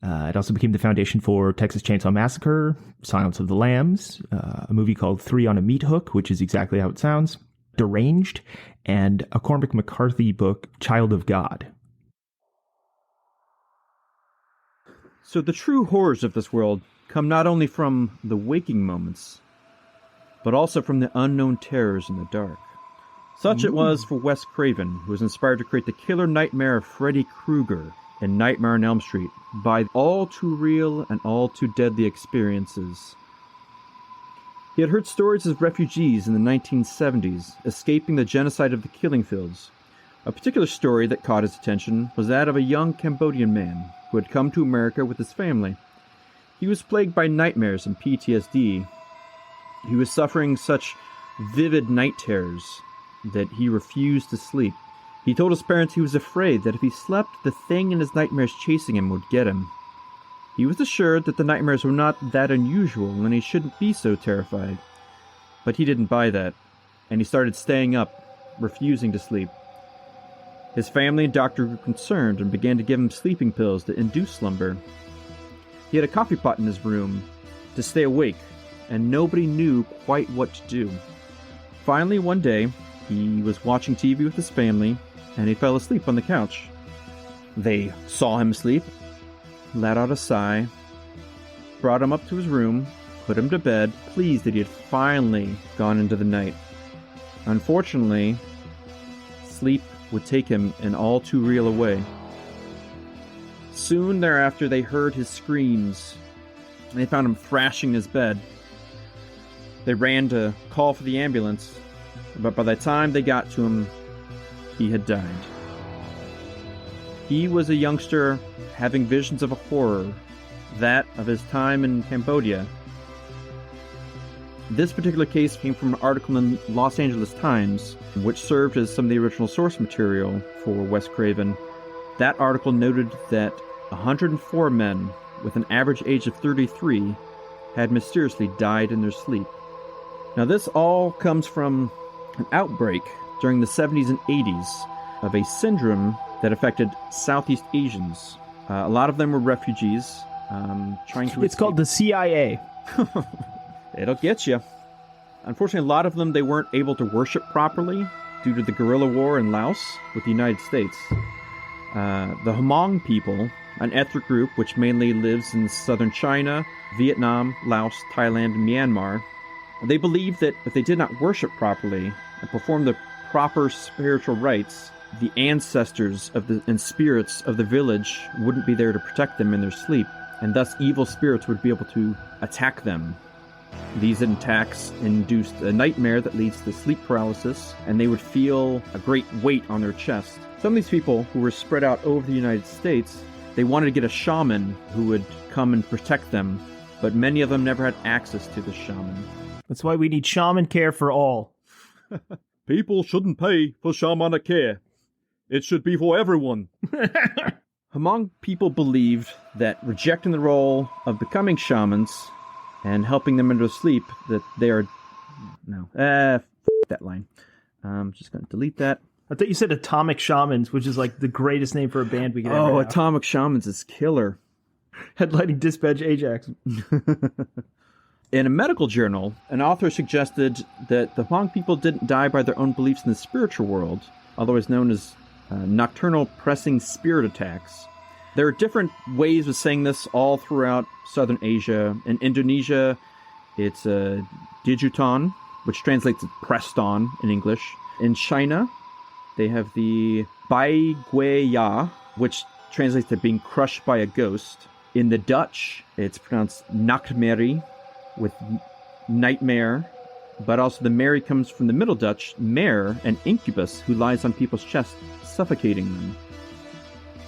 it also became the foundation for Texas Chainsaw Massacre, Silence of the Lambs, a movie called 3 on a Meat Hook, which is exactly how it sounds, Deranged, and a Cormac McCarthy book, Child of God. So the true horrors of this world come not only from the waking moments, but also from the unknown terrors in the dark. Such it was for Wes Craven, who was inspired to create the killer nightmare of Freddy Krueger in Nightmare on Elm Street by all too real and all too deadly experiences. He had heard stories of refugees in the 1970s escaping the genocide of the Killing Fields. A particular story that caught his attention was that of a young Cambodian man who had come to America with his family. He was plagued by nightmares and PTSD. He was suffering such vivid night terrors that he refused to sleep. He told his parents he was afraid that if he slept, the thing in his nightmares chasing him would get him. He was assured that the nightmares were not that unusual and he shouldn't be so terrified. But he didn't buy that, and he started staying up, refusing to sleep. His family and doctor grew concerned and began to give him sleeping pills to induce slumber. He had a coffee pot in his room to stay awake, and nobody knew quite what to do. Finally, one day, he was watching TV with his family, and he fell asleep on the couch. They saw him asleep, let out a sigh, brought him up to his room, put him to bed, pleased that he had finally gone into the night. Unfortunately, sleep would take him in all too real a way. Soon thereafter, they heard his screams, and they found him thrashing his bed. They ran to call for the ambulance, but by the time they got to him, he had died. He was a youngster having visions of a horror, that of his time in Cambodia. This particular case came from an article in the Los Angeles Times, which served as some of the original source material for Wes Craven. That article noted that 104 men, with an average age of 33, had mysteriously died in their sleep. Now this all comes from an outbreak during the 70s and 80s of a syndrome that affected Southeast Asians. A lot of them were refugees trying to It's called the CIA. It'll get you. Unfortunately, a lot of them, they weren't able to worship properly due to the guerrilla war in Laos with the United States. The Hmong people, an ethnic group which mainly lives in southern China, Vietnam, Laos, Thailand, and Myanmar, they believed that if they did not worship properly and perform the proper spiritual rites, the ancestors and spirits of the village wouldn't be there to protect them in their sleep, and thus evil spirits would be able to attack them. These attacks induced a nightmare that leads to sleep paralysis, and they would feel a great weight on their chest. Some of these people who were spread out over the United States, they wanted to get a shaman who would come and protect them, but many of them never had access to the shaman. That's why we need shaman care for all. People shouldn't pay for shamanic care. It should be for everyone. Hmong people believed that rejecting the role of becoming shamans and helping them into sleep, that they are... No. That line. I'm just going to delete that. I thought you said Atomic Shamans, which is like the greatest name for a band we could ever have. Atomic Shamans is killer. Headlining Dispatch Ajax. In a medical journal, an author suggested that the Hmong people didn't die by their own beliefs in the spiritual world, otherwise known as nocturnal pressing spirit attacks. There are different ways of saying this all throughout Southern Asia. In Indonesia, It's a Dijuton, which translates to pressed on in English. In China, they have the Bai Gui Ya, which translates to being crushed by a ghost. In the Dutch, it's pronounced Nachtmerrie, with nightmare, but also the Mary comes from the Middle Dutch, mare, an incubus who lies on people's chests, suffocating them.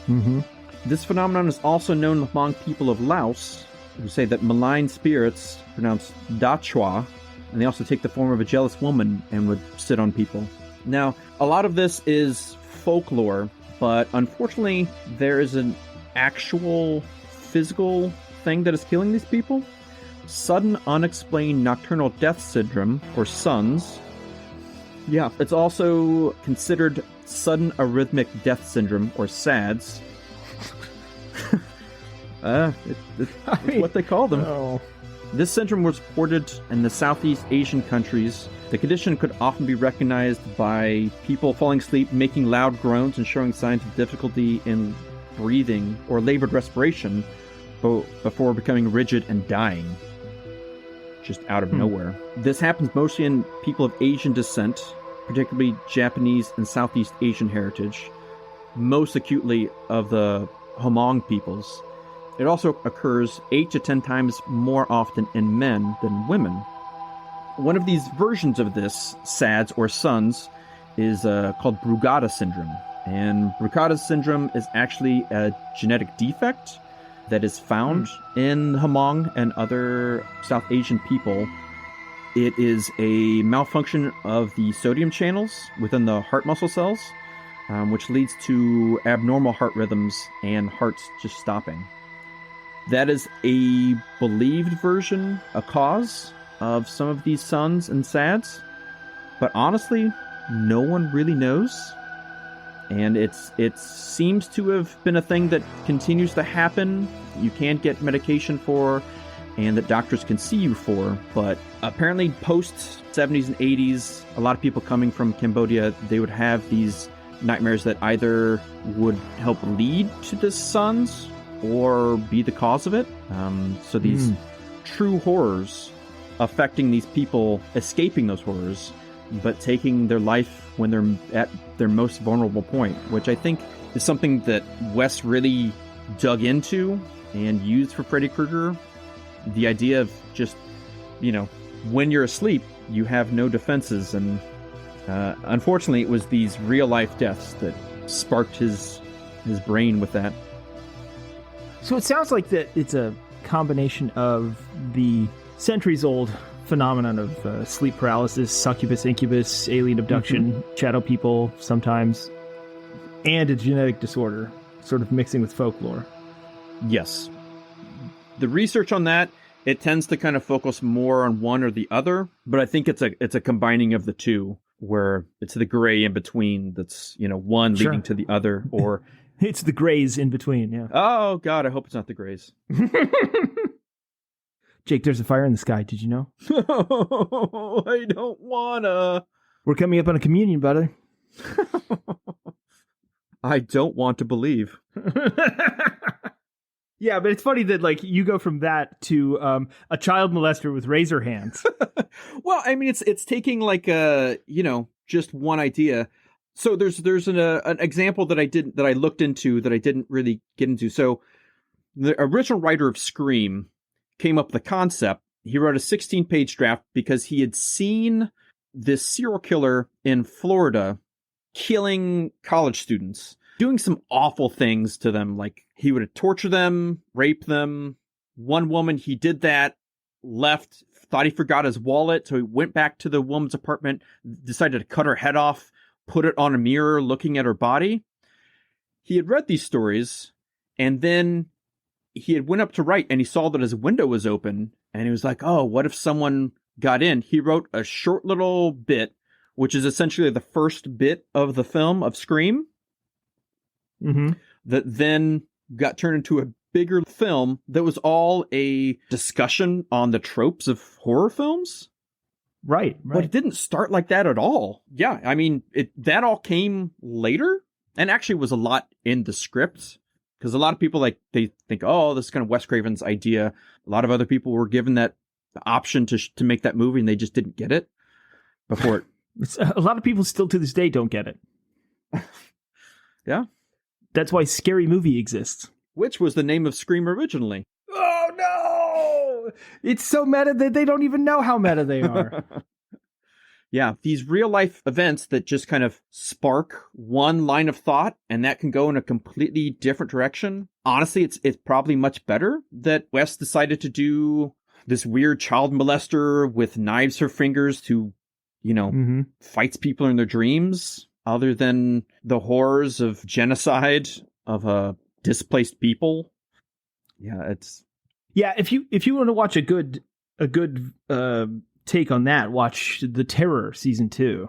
Mm-hmm. This phenomenon is also known among people of Laos, who say that malign spirits, pronounced Da Chua, and they also take the form of a jealous woman and would sit on people. Now, a lot of this is folklore, but unfortunately, there is an actual physical thing that is killing these people. Sudden unexplained nocturnal death syndrome, or SUNS. Yeah, it's also considered sudden arrhythmic death syndrome, or SADS. It's what they call them. Oh. This syndrome was reported in the Southeast Asian countries. The condition could often be recognized by people falling asleep, making loud groans, and showing signs of difficulty in breathing or labored respiration before becoming rigid and dying. Just out of nowhere. This happens mostly in people of Asian descent, particularly Japanese and Southeast Asian heritage, most acutely of the Hmong peoples. It also occurs 8 to 10 times more often in men than women. One of these versions of this, SADS or SUNS, is called Brugada syndrome. And Brugada syndrome is actually a genetic defect that is found in Hmong and other South Asian people. It is a malfunction of the sodium channels within the heart muscle cells, which leads to abnormal heart rhythms and hearts just stopping. That is a believed version, a cause of some of these SUNS and SADS, but honestly, no one really knows. And it seems to have been a thing that continues to happen. You can't get medication for, and that doctors can see you for. But apparently, post 70s and 80s, a lot of people coming from Cambodia, they would have these nightmares that either would help lead to the SUNS or be the cause of it. So these true horrors affecting these people, escaping those horrors, but taking their life when they're at their most vulnerable point, which I think is something that Wes really dug into and used for Freddy Krueger. The idea of just, when you're asleep, you have no defenses. And unfortunately, it was these real-life deaths that sparked his brain with that. So it sounds like that it's a combination of the centuries-old phenomenon of sleep paralysis, succubus, incubus, alien abduction, shadow people sometimes, and a genetic disorder, sort of mixing with folklore. Yes. The research on that, it tends to kind of focus more on one or the other, but I think it's a combining of the two, where it's the gray in between that's, one leading to the other, or... It's the grays in between, yeah. Oh, God, I hope it's not the grays. Jake, there's a fire in the sky. Did you know? I don't wanna. We're coming up on a communion, brother. I don't want to believe. Yeah, but it's funny that you go from that to a child molester with razor hands. Well, I mean, it's taking just one idea. So there's an example that I looked into that I didn't really get into. So the original writer of Scream came up with the concept. He wrote a 16-page draft because he had seen this serial killer in Florida killing college students, doing some awful things to them. Like, he would torture them, rape them. One woman, he did that, left, thought he forgot his wallet, so he went back to the woman's apartment, decided to cut her head off, put it on a mirror looking at her body. He had read these stories, and then he had went up to write, and he saw that his window was open, and he was like, oh, what if someone got in? He wrote a short little bit, which is essentially the first bit of the film of Scream, that then got turned into a bigger film that was all a discussion on the tropes of horror films. Right. But it didn't start like that at all. Yeah, I mean, that all came later, and actually was a lot in the script. Because a lot of people, they think, oh, this is kind of Wes Craven's idea. A lot of other people were given that option to make that movie, and they just didn't get it before it. A lot of people still to this day don't get it. Yeah. That's why Scary Movie exists. Which was the name of Scream originally. Oh, no! It's so meta that they don't even know how meta they are. Yeah, these real-life events that just kind of spark one line of thought, and that can go in a completely different direction. Honestly, it's probably much better that Wes decided to do this weird child molester with knives for fingers who, fights people in their dreams, other than the horrors of genocide of displaced people. Yeah, if you want to watch a good take on that, watch The Terror season 2.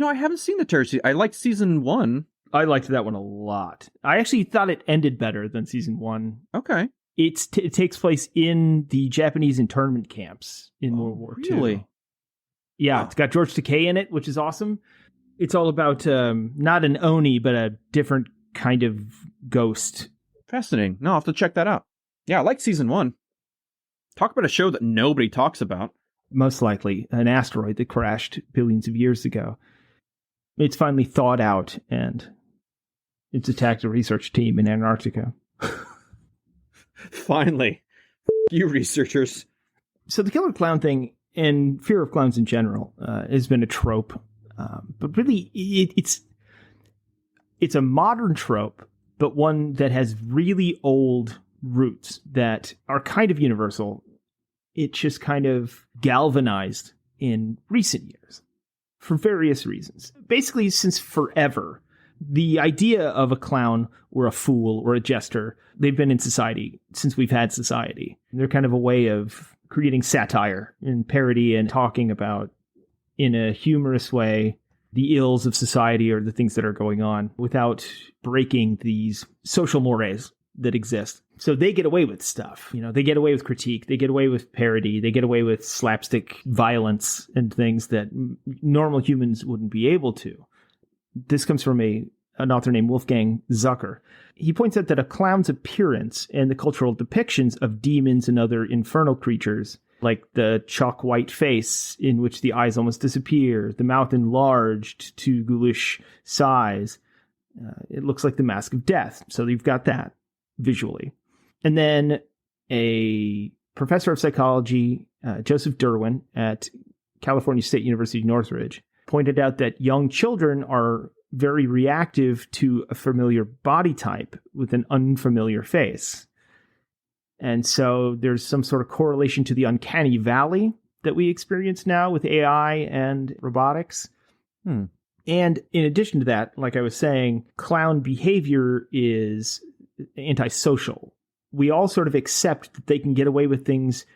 I haven't seen The Terror season. I liked season 1. I liked that one a lot. I actually thought it ended better than season 1. Okay. It takes place in the Japanese internment camps in World War II. Really? Yeah, It's got George Takei in it, which is awesome. It's all about not an Oni, but a different kind of ghost. Fascinating. No, I'll have to check that out. Yeah, I like season 1. Talk about a show that nobody talks about. Most likely an asteroid that crashed billions of years ago. It's finally thawed out, and it's attacked a research team in Antarctica. Finally. You researchers. So the killer clown thing and fear of clowns in general has been a trope. But really, it's a modern trope, but one that has really old roots that are kind of universal. It's just kind of galvanized in recent years for various reasons. Basically, since forever, the idea of a clown or a fool or a jester, they've been in society since we've had society. They're kind of a way of creating satire and parody and talking about, in a humorous way, the ills of society or the things that are going on without breaking these social mores that exist. So they get away with stuff. They get away with critique. They get away with parody. They get away with slapstick violence and things that normal humans wouldn't be able to. This comes from an author named Wolfgang Zucker. He points out that a clown's appearance and the cultural depictions of demons and other infernal creatures, like the chalk white face in which the eyes almost disappear, the mouth enlarged to ghoulish size, it looks like the mask of death. So you've got that visually. And then a professor of psychology, Joseph Derwin at California State University, Northridge, pointed out that young children are very reactive to a familiar body type with an unfamiliar face. And so there's some sort of correlation to the uncanny valley that we experience now with AI and robotics. And in addition to that, like I was saying, clown behavior is antisocial. We all sort of accept that they can get away with things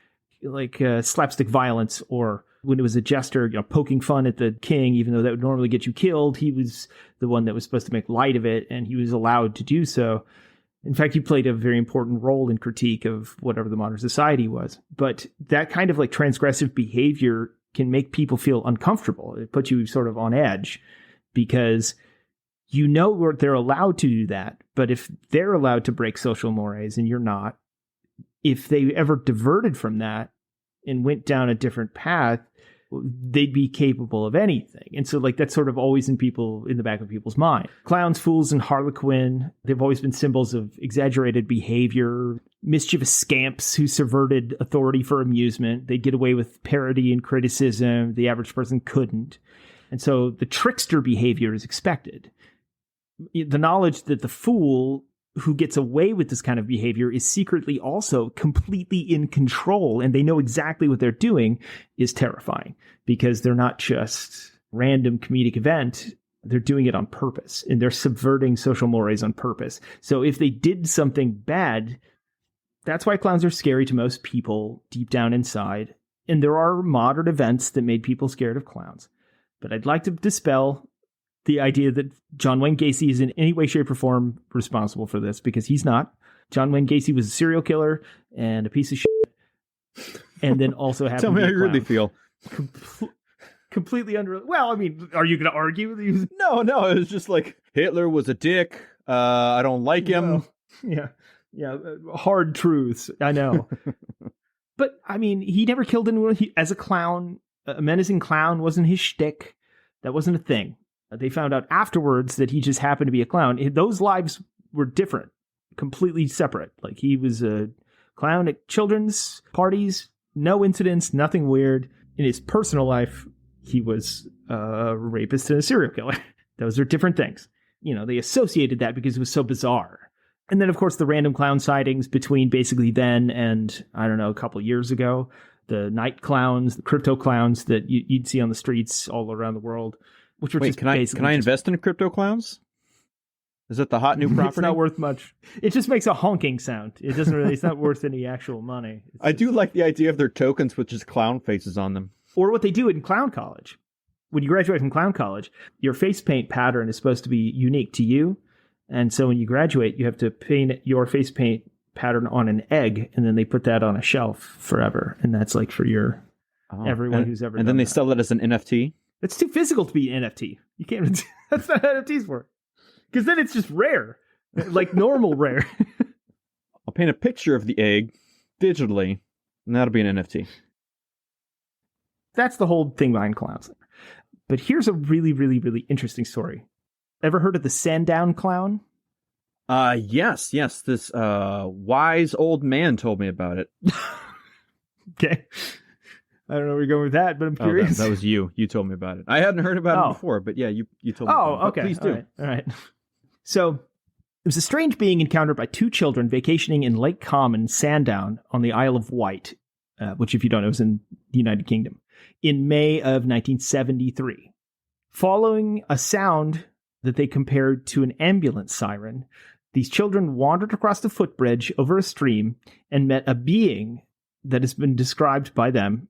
like slapstick violence, or when it was a jester, poking fun at the king, even though that would normally get you killed, he was the one that was supposed to make light of it, and he was allowed to do so. In fact, he played a very important role in critique of whatever the modern society was. But that kind of like transgressive behavior can make people feel uncomfortable. It puts you sort of on edge because they're allowed to do that. But if they're allowed to break social mores and you're not, if they ever diverted from that and went down a different path, they'd be capable of anything. And so that's sort of always in the back of people's mind. Clowns, fools, and harlequin, they've always been symbols of exaggerated behavior, mischievous scamps who subverted authority for amusement. They get away with parody and criticism. The average person couldn't. And so the trickster behavior is expected. The knowledge that the fool who gets away with this kind of behavior is secretly also completely in control and they know exactly what they're doing is terrifying, because they're not just random comedic event. They're doing it on purpose, and they're subverting social mores on purpose. So if they did something bad, that's why clowns are scary to most people deep down inside. And there are modern events that made people scared of clowns. But I'd like to dispel the idea that John Wayne Gacy is in any way, shape, or form responsible for this, because he's not. John Wayne Gacy was a serial killer and a piece of shit, and then also happened Tell me to how be a you really clown. feel. Completely well, I mean, are you going to argue with you? No, it was just like Hitler was a dick. I don't like him. Well, yeah, hard truths. I know. But, I mean, he never killed anyone. As a clown, a menacing clown wasn't his shtick. That wasn't a thing. They found out afterwards that he just happened to be a clown. Those lives were different, completely separate. Like, he was a clown at children's parties, no incidents, nothing weird. In his personal life, he was a rapist and a serial killer. Those are different things. You know, they associated that because it was so bizarre. And then, of course, the random clown sightings between basically then and, I don't know, a couple years ago. The night clowns, the crypto clowns that you'd see on the streets all around the world. Which were just can I invest in crypto clowns? Is that the hot new property? It's not worth much. It just makes a honking sound. It doesn't really, it's not worth any actual money. I do like the idea of their tokens with just clown faces on them. Or what they do in clown college. When you graduate from clown college, your face paint pattern is supposed to be unique to you. And so when you graduate, you have to paint your face paint pattern on an egg, and then they put that on a shelf forever. And that's like for your everyone who's ever. And then they sell it as an NFT. It's too physical to be an NFT. You can't. That's not what NFTs for. Because then it's just rare, like normal rare. I'll paint a picture of the egg digitally, and that'll be an NFT. That's the whole thing behind clowns. But here's a really, really, really interesting story. Ever heard of the Sandown clown? Yes. This wise old man told me about it. Okay. I don't know where you're going with that, but I'm curious. That was you. You told me about it. I hadn't heard about it before, but yeah, you told me about it. Okay. Please do. All right. So, it was a strange being encountered by two children vacationing in Lake Common, Sandown, on the Isle of Wight, which, if you don't know, is in the United Kingdom, in May of 1973. Following a sound that they compared to an ambulance siren, these children wandered across the footbridge over a stream and met a being that has been described by them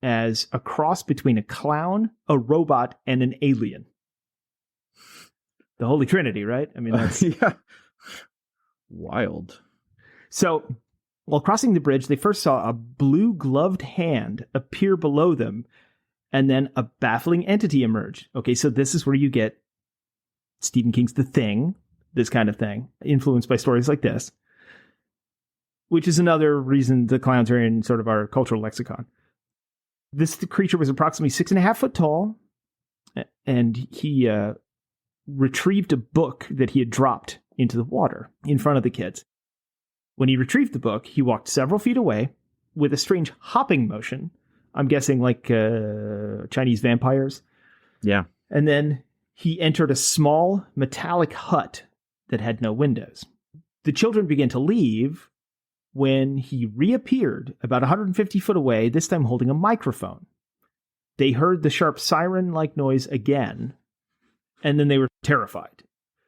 as a cross between a clown, a robot, and an alien. The Holy Trinity, right? I mean, that's... yeah. Wild. So, while crossing the bridge, they first saw a blue-gloved hand appear below them, and then a baffling entity emerge. Okay, so this is where you get Stephen King's The Thing, this kind of thing, influenced by stories like this, which is another reason the clowns are in sort of our cultural lexicon. This creature was approximately 6.5 foot tall, and he retrieved a book that he had dropped into the water in front of the kids. When he retrieved the book, he walked several feet away with a strange hopping motion. I'm guessing like Chinese vampires. Yeah. And then he entered a small metallic hut that had no windows. The children began to leave when he reappeared about 150 foot away, this time holding a microphone. They heard the sharp siren-like noise again, and then they were terrified.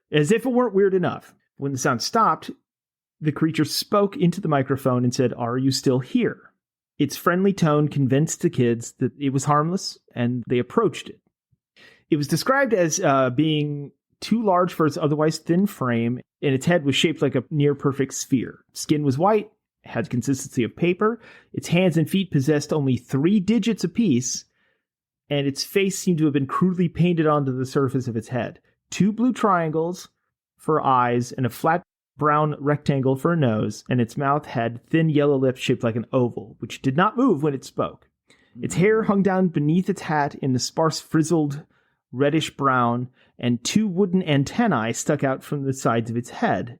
As if it weren't weird enough, when the sound stopped, the creature spoke into the microphone and said, "Are you still here?" Its friendly tone convinced the kids that it was harmless, and they approached it. It was described as being too large for its otherwise thin frame, and its head was shaped like a near-perfect sphere. Skin was white, had the consistency of paper, its hands and feet possessed only 3 digits apiece, and its face seemed to have been crudely painted onto the surface of its head. 2 blue triangles for eyes, and a flat brown rectangle for a nose, and its mouth had thin yellow lips shaped like an oval, which did not move when it spoke. Its hair hung down beneath its hat in a sparse frizzled reddish brown, and 2 wooden antennae stuck out from the sides of its head,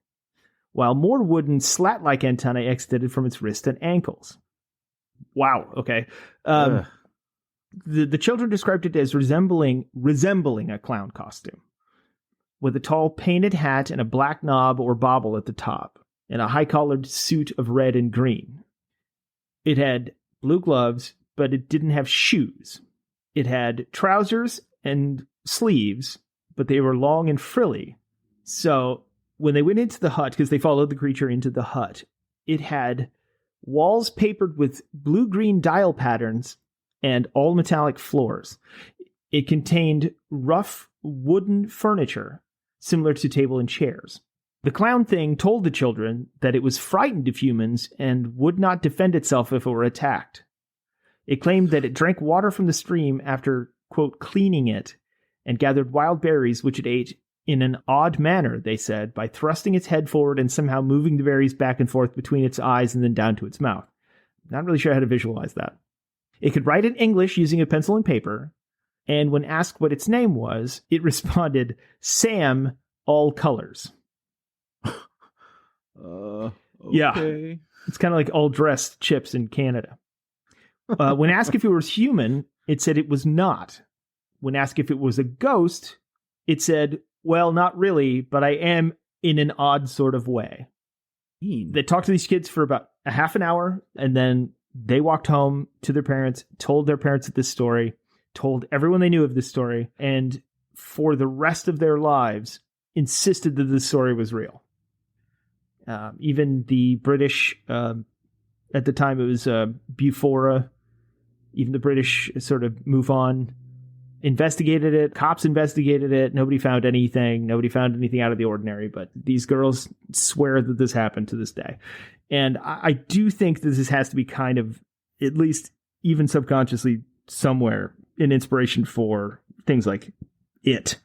while more wooden slat-like antennae extended from its wrists and ankles. Wow, okay. The children described it as resembling a clown costume, with a tall painted hat and a black knob or bauble at the top, and a high-collared suit of red and green. It had blue gloves, but it didn't have shoes. It had trousers and sleeves, but they were long and frilly. So when they went into the hut, because they followed the creature into the hut, it had walls papered with blue-green dial patterns and all-metallic floors. It contained rough wooden furniture, similar to table and chairs. The clown thing told the children that it was frightened of humans and would not defend itself if it were attacked. It claimed that it drank water from the stream after, quote, cleaning it, and gathered wild berries which it ate in an odd manner, they said, by thrusting its head forward and somehow moving the berries back and forth between its eyes and then down to its mouth. Not really sure how to visualize that. It could write in English using a pencil and paper, and when asked what its name was, it responded, Sam, all colors. Okay. Yeah. It's kind of like all dressed chips in Canada. When asked if it was human, it said it was not. When asked if it was a ghost, it said, well, not really, but I am in an odd sort of way. They talked to these kids for about a half an hour, and then they walked home to their parents, told their parents this story, told everyone they knew of this story, and for the rest of their lives insisted that this story was real. Even the British, at the time it was Bufora, even the British sort of move on, investigated it. Cops investigated it. Nobody found anything. Nobody found anything out of the ordinary. But these girls swear that this happened to this day. And I do think that this has to be kind of, at least even subconsciously somewhere, an inspiration for things like It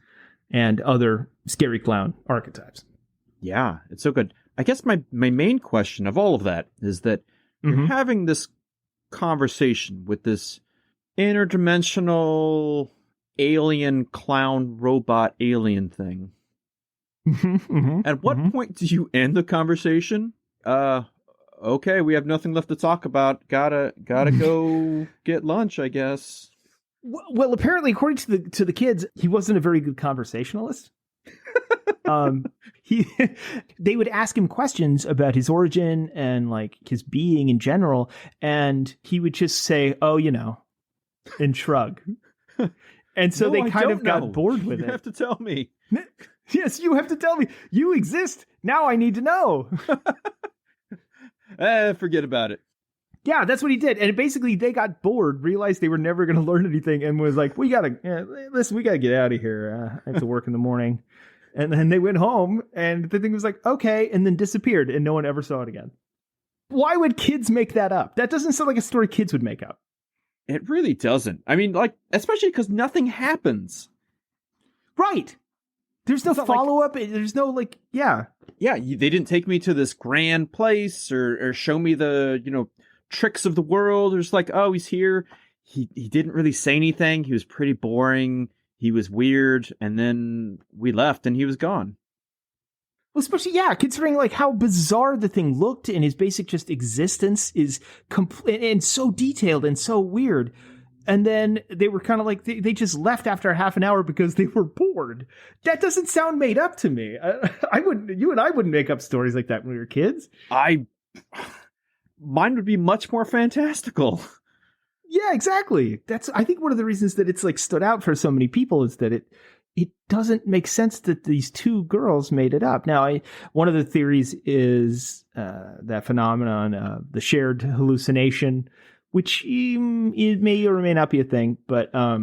and other scary clown archetypes. Yeah, it's so good. I guess my main question of all of that is that you're having this conversation with this interdimensional alien clown robot alien thing. At what point do you end the conversation? Okay, we have nothing left to talk about. Gotta go get lunch, I guess. Well, apparently, according to the kids, he wasn't a very good conversationalist. They would ask him questions about his origin and like his being in general, and he would just say, "Oh, you know," and shrug. And so they kind of got bored with it. You have to tell me. Yes, you have to tell me. You exist. Now I need to know. Forget about it. Yeah, that's what he did. And basically they got bored, realized they were never going to learn anything, and was like, we got to get out of here. I have to work in the morning. And then they went home, and the thing was like, okay, and then disappeared, and no one ever saw it again. Why would kids make that up? That doesn't sound like a story kids would make up. It really doesn't. I mean, like, especially because nothing happens. Right. There's no follow-up. There's no, like, yeah. Yeah, they didn't take me to this grand place or show me the, tricks of the world. There's like, oh, he's here. He didn't really say anything. He was pretty boring. He was weird. And then we left and he was gone. Well, especially, yeah, considering like how bizarre the thing looked and his basic just existence is complete and so detailed and so weird. And then they were kind of like, they just left after half an hour because they were bored. That doesn't sound made up to me. You and I wouldn't make up stories like that when we were kids. Mine would be much more fantastical. Yeah, exactly. I think one of the reasons that it's like stood out for so many people is that it doesn't make sense that these two girls made it up. Now, one of the theories is that phenomenon, the shared hallucination, which it may or may not be a thing. But I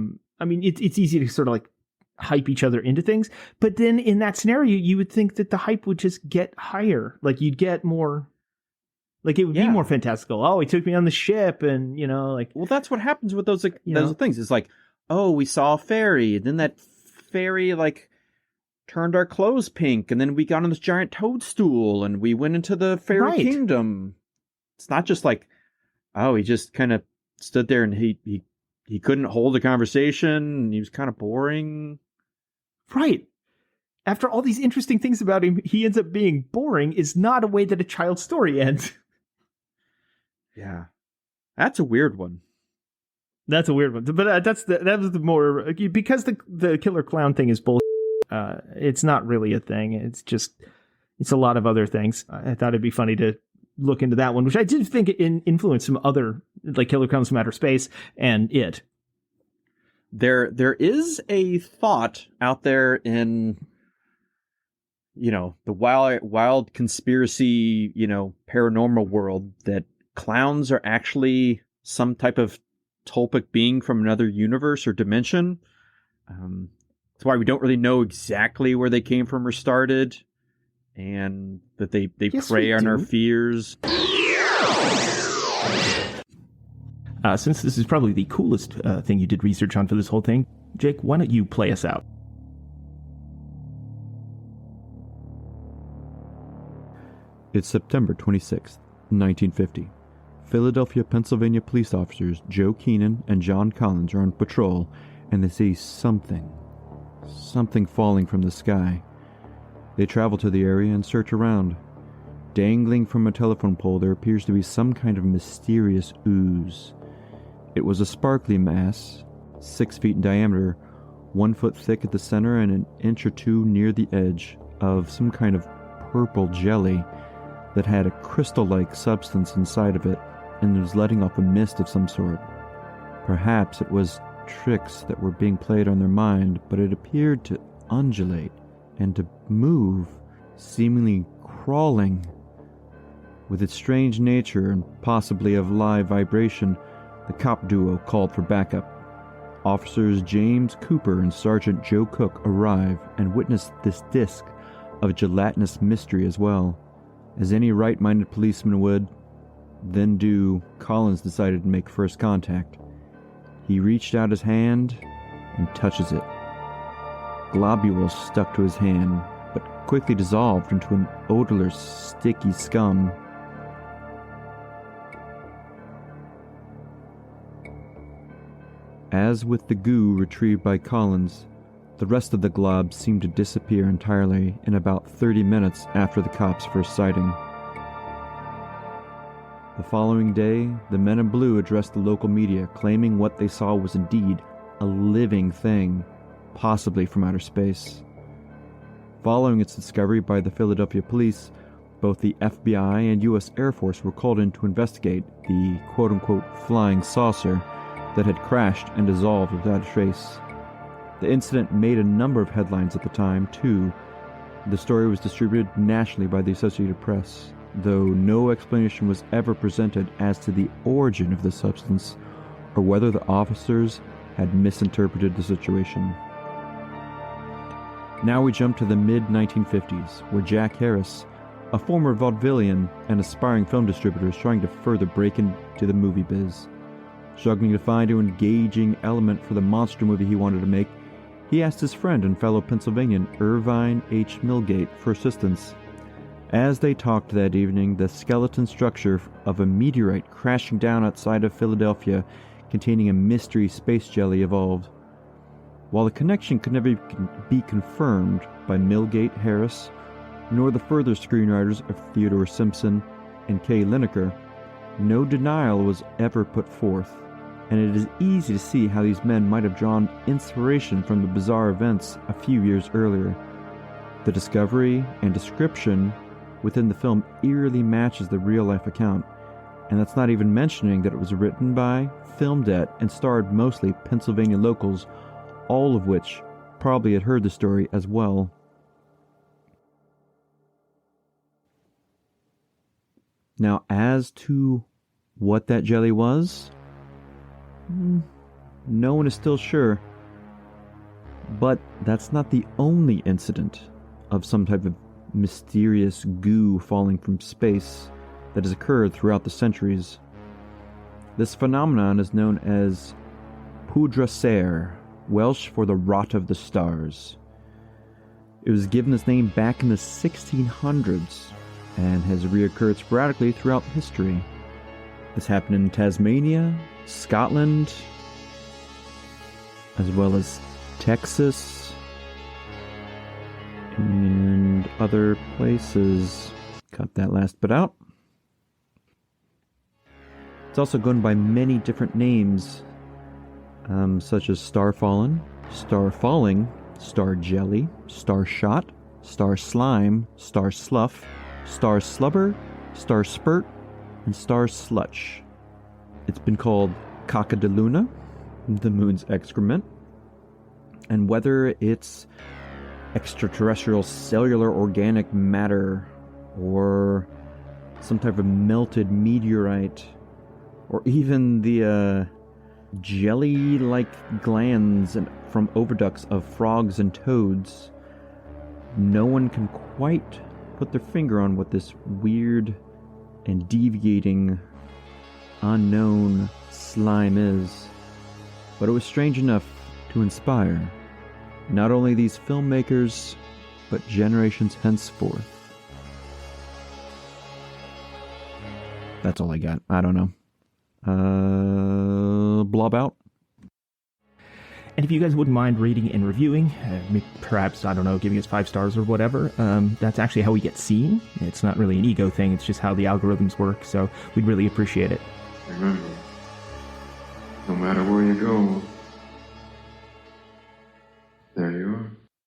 mean, it's easy to sort of like hype each other into things. But then in that scenario, you would think that the hype would just get higher. Like you'd get more. Like it would be more fantastical. Oh, he took me on the ship, and like. Well, that's what happens with those those things. It's like, oh, we saw a fairy, and then that fairy like turned our clothes pink, and then we got on this giant toadstool, and we went into the fairy kingdom. It's not just like, oh, he just kind of stood there and he couldn't hold a conversation, and he was kind of boring. Right. After all these interesting things about him, he ends up being boring is not a way that a child's story ends. Yeah. That's a weird one. That's a weird one. But that was the more, because the killer clown thing is bullshit. It's not really a thing. It's a lot of other things. I thought it'd be funny to look into that one, which I did think influenced some other, like Killer Clowns from Outer Space and It. There is a thought out there in, the wild conspiracy, paranormal world that clowns are actually some type of tulpic being from another universe or dimension. That's why we don't really know exactly where they came from or started, and that they prey on our fears. Since this is probably the coolest thing you did research on for this whole thing, Jake, why don't you play us out? It's September 26th, 1950. Philadelphia, Pennsylvania police officers Joe Keenan and John Collins are on patrol, and they see something falling from the sky. They travel to the area and search around. Dangling from a telephone pole, there appears to be some kind of mysterious ooze. It was a sparkly mass, 6 feet in diameter, 1 foot thick at the center and an inch or two near the edge, of some kind of purple jelly that had a crystal-like substance inside of it and was letting off a mist of some sort. Perhaps it was tricks that were being played on their mind, but it appeared to undulate and to move, seemingly crawling. With its strange nature and possibly of live vibration, the cop duo called for backup. Officers James Cooper and Sergeant Joe Cook arrive and witness this disc of gelatinous mystery as well. As any right-minded policeman would then do, Collins decided to make first contact. He reached out his hand and touches it. Globules stuck to his hand, but quickly dissolved into an odorless, sticky scum. As with the goo retrieved by Collins, the rest of the globs seemed to disappear entirely in about 30 minutes after the cops' first sighting. The following day, the men in blue addressed the local media, claiming what they saw was indeed a living thing, possibly from outer space. Following its discovery by the Philadelphia police, both the FBI and U.S. Air Force were called in to investigate the quote-unquote flying saucer that had crashed and dissolved without a trace. The incident made a number of headlines at the time, too. The story was distributed nationally by the Associated Press, though no explanation was ever presented as to the origin of the substance or whether the officers had misinterpreted the situation. Now we jump to the mid-1950s, where Jack Harris, a former vaudevillian and aspiring film distributor, is trying to further break into the movie biz. Struggling to find an engaging element for the monster movie he wanted to make, he asked his friend and fellow Pennsylvanian Irvine H. Milgate for assistance. As they talked that evening, the skeleton structure of a meteorite crashing down outside of Philadelphia containing a mystery space jelly evolved. While the connection could never be confirmed by Milgate, Harris, nor the further screenwriters of Theodore Simpson and Kay Lineker, no denial was ever put forth, and it is easy to see how these men might have drawn inspiration from the bizarre events a few years earlier. The discovery and description within the film eerily matches the real-life account, and that's not even mentioning that it was written by, filmed at, and starred mostly Pennsylvania locals, all of which probably had heard the story as well. Now, as to what that jelly was, no one is still sure. But that's not the only incident of some type of mysterious goo falling from space that has occurred throughout the centuries. This phenomenon is known as poudre serre, Welsh for the rot of the stars. It was given this name back in the 1600s and has reoccurred sporadically throughout history. This happened in Tasmania, Scotland, as well as Texas, and other places. Cut that last bit out. It's also gone by many different names, such as star fallen, star falling, star jelly, star shot, star slime, star slough, star slubber, star spurt, and star slutch. It's been called caca de luna, the moon's excrement, and whether it's extraterrestrial cellular organic matter or some type of melted meteorite, or even the jelly-like glands from oviducts of frogs and toads, no one can quite put their finger on what this weird and deviating, unknown slime is. But it was strange enough to inspire not only these filmmakers, but generations henceforth. That's all I got. I don't know. Blob out. And if you guys wouldn't mind rating and reviewing, perhaps, I don't know, giving us 5 stars or whatever, that's actually how we get seen. It's not really an ego thing, it's just how the algorithms work, so we'd really appreciate it. Remember, no matter where you go,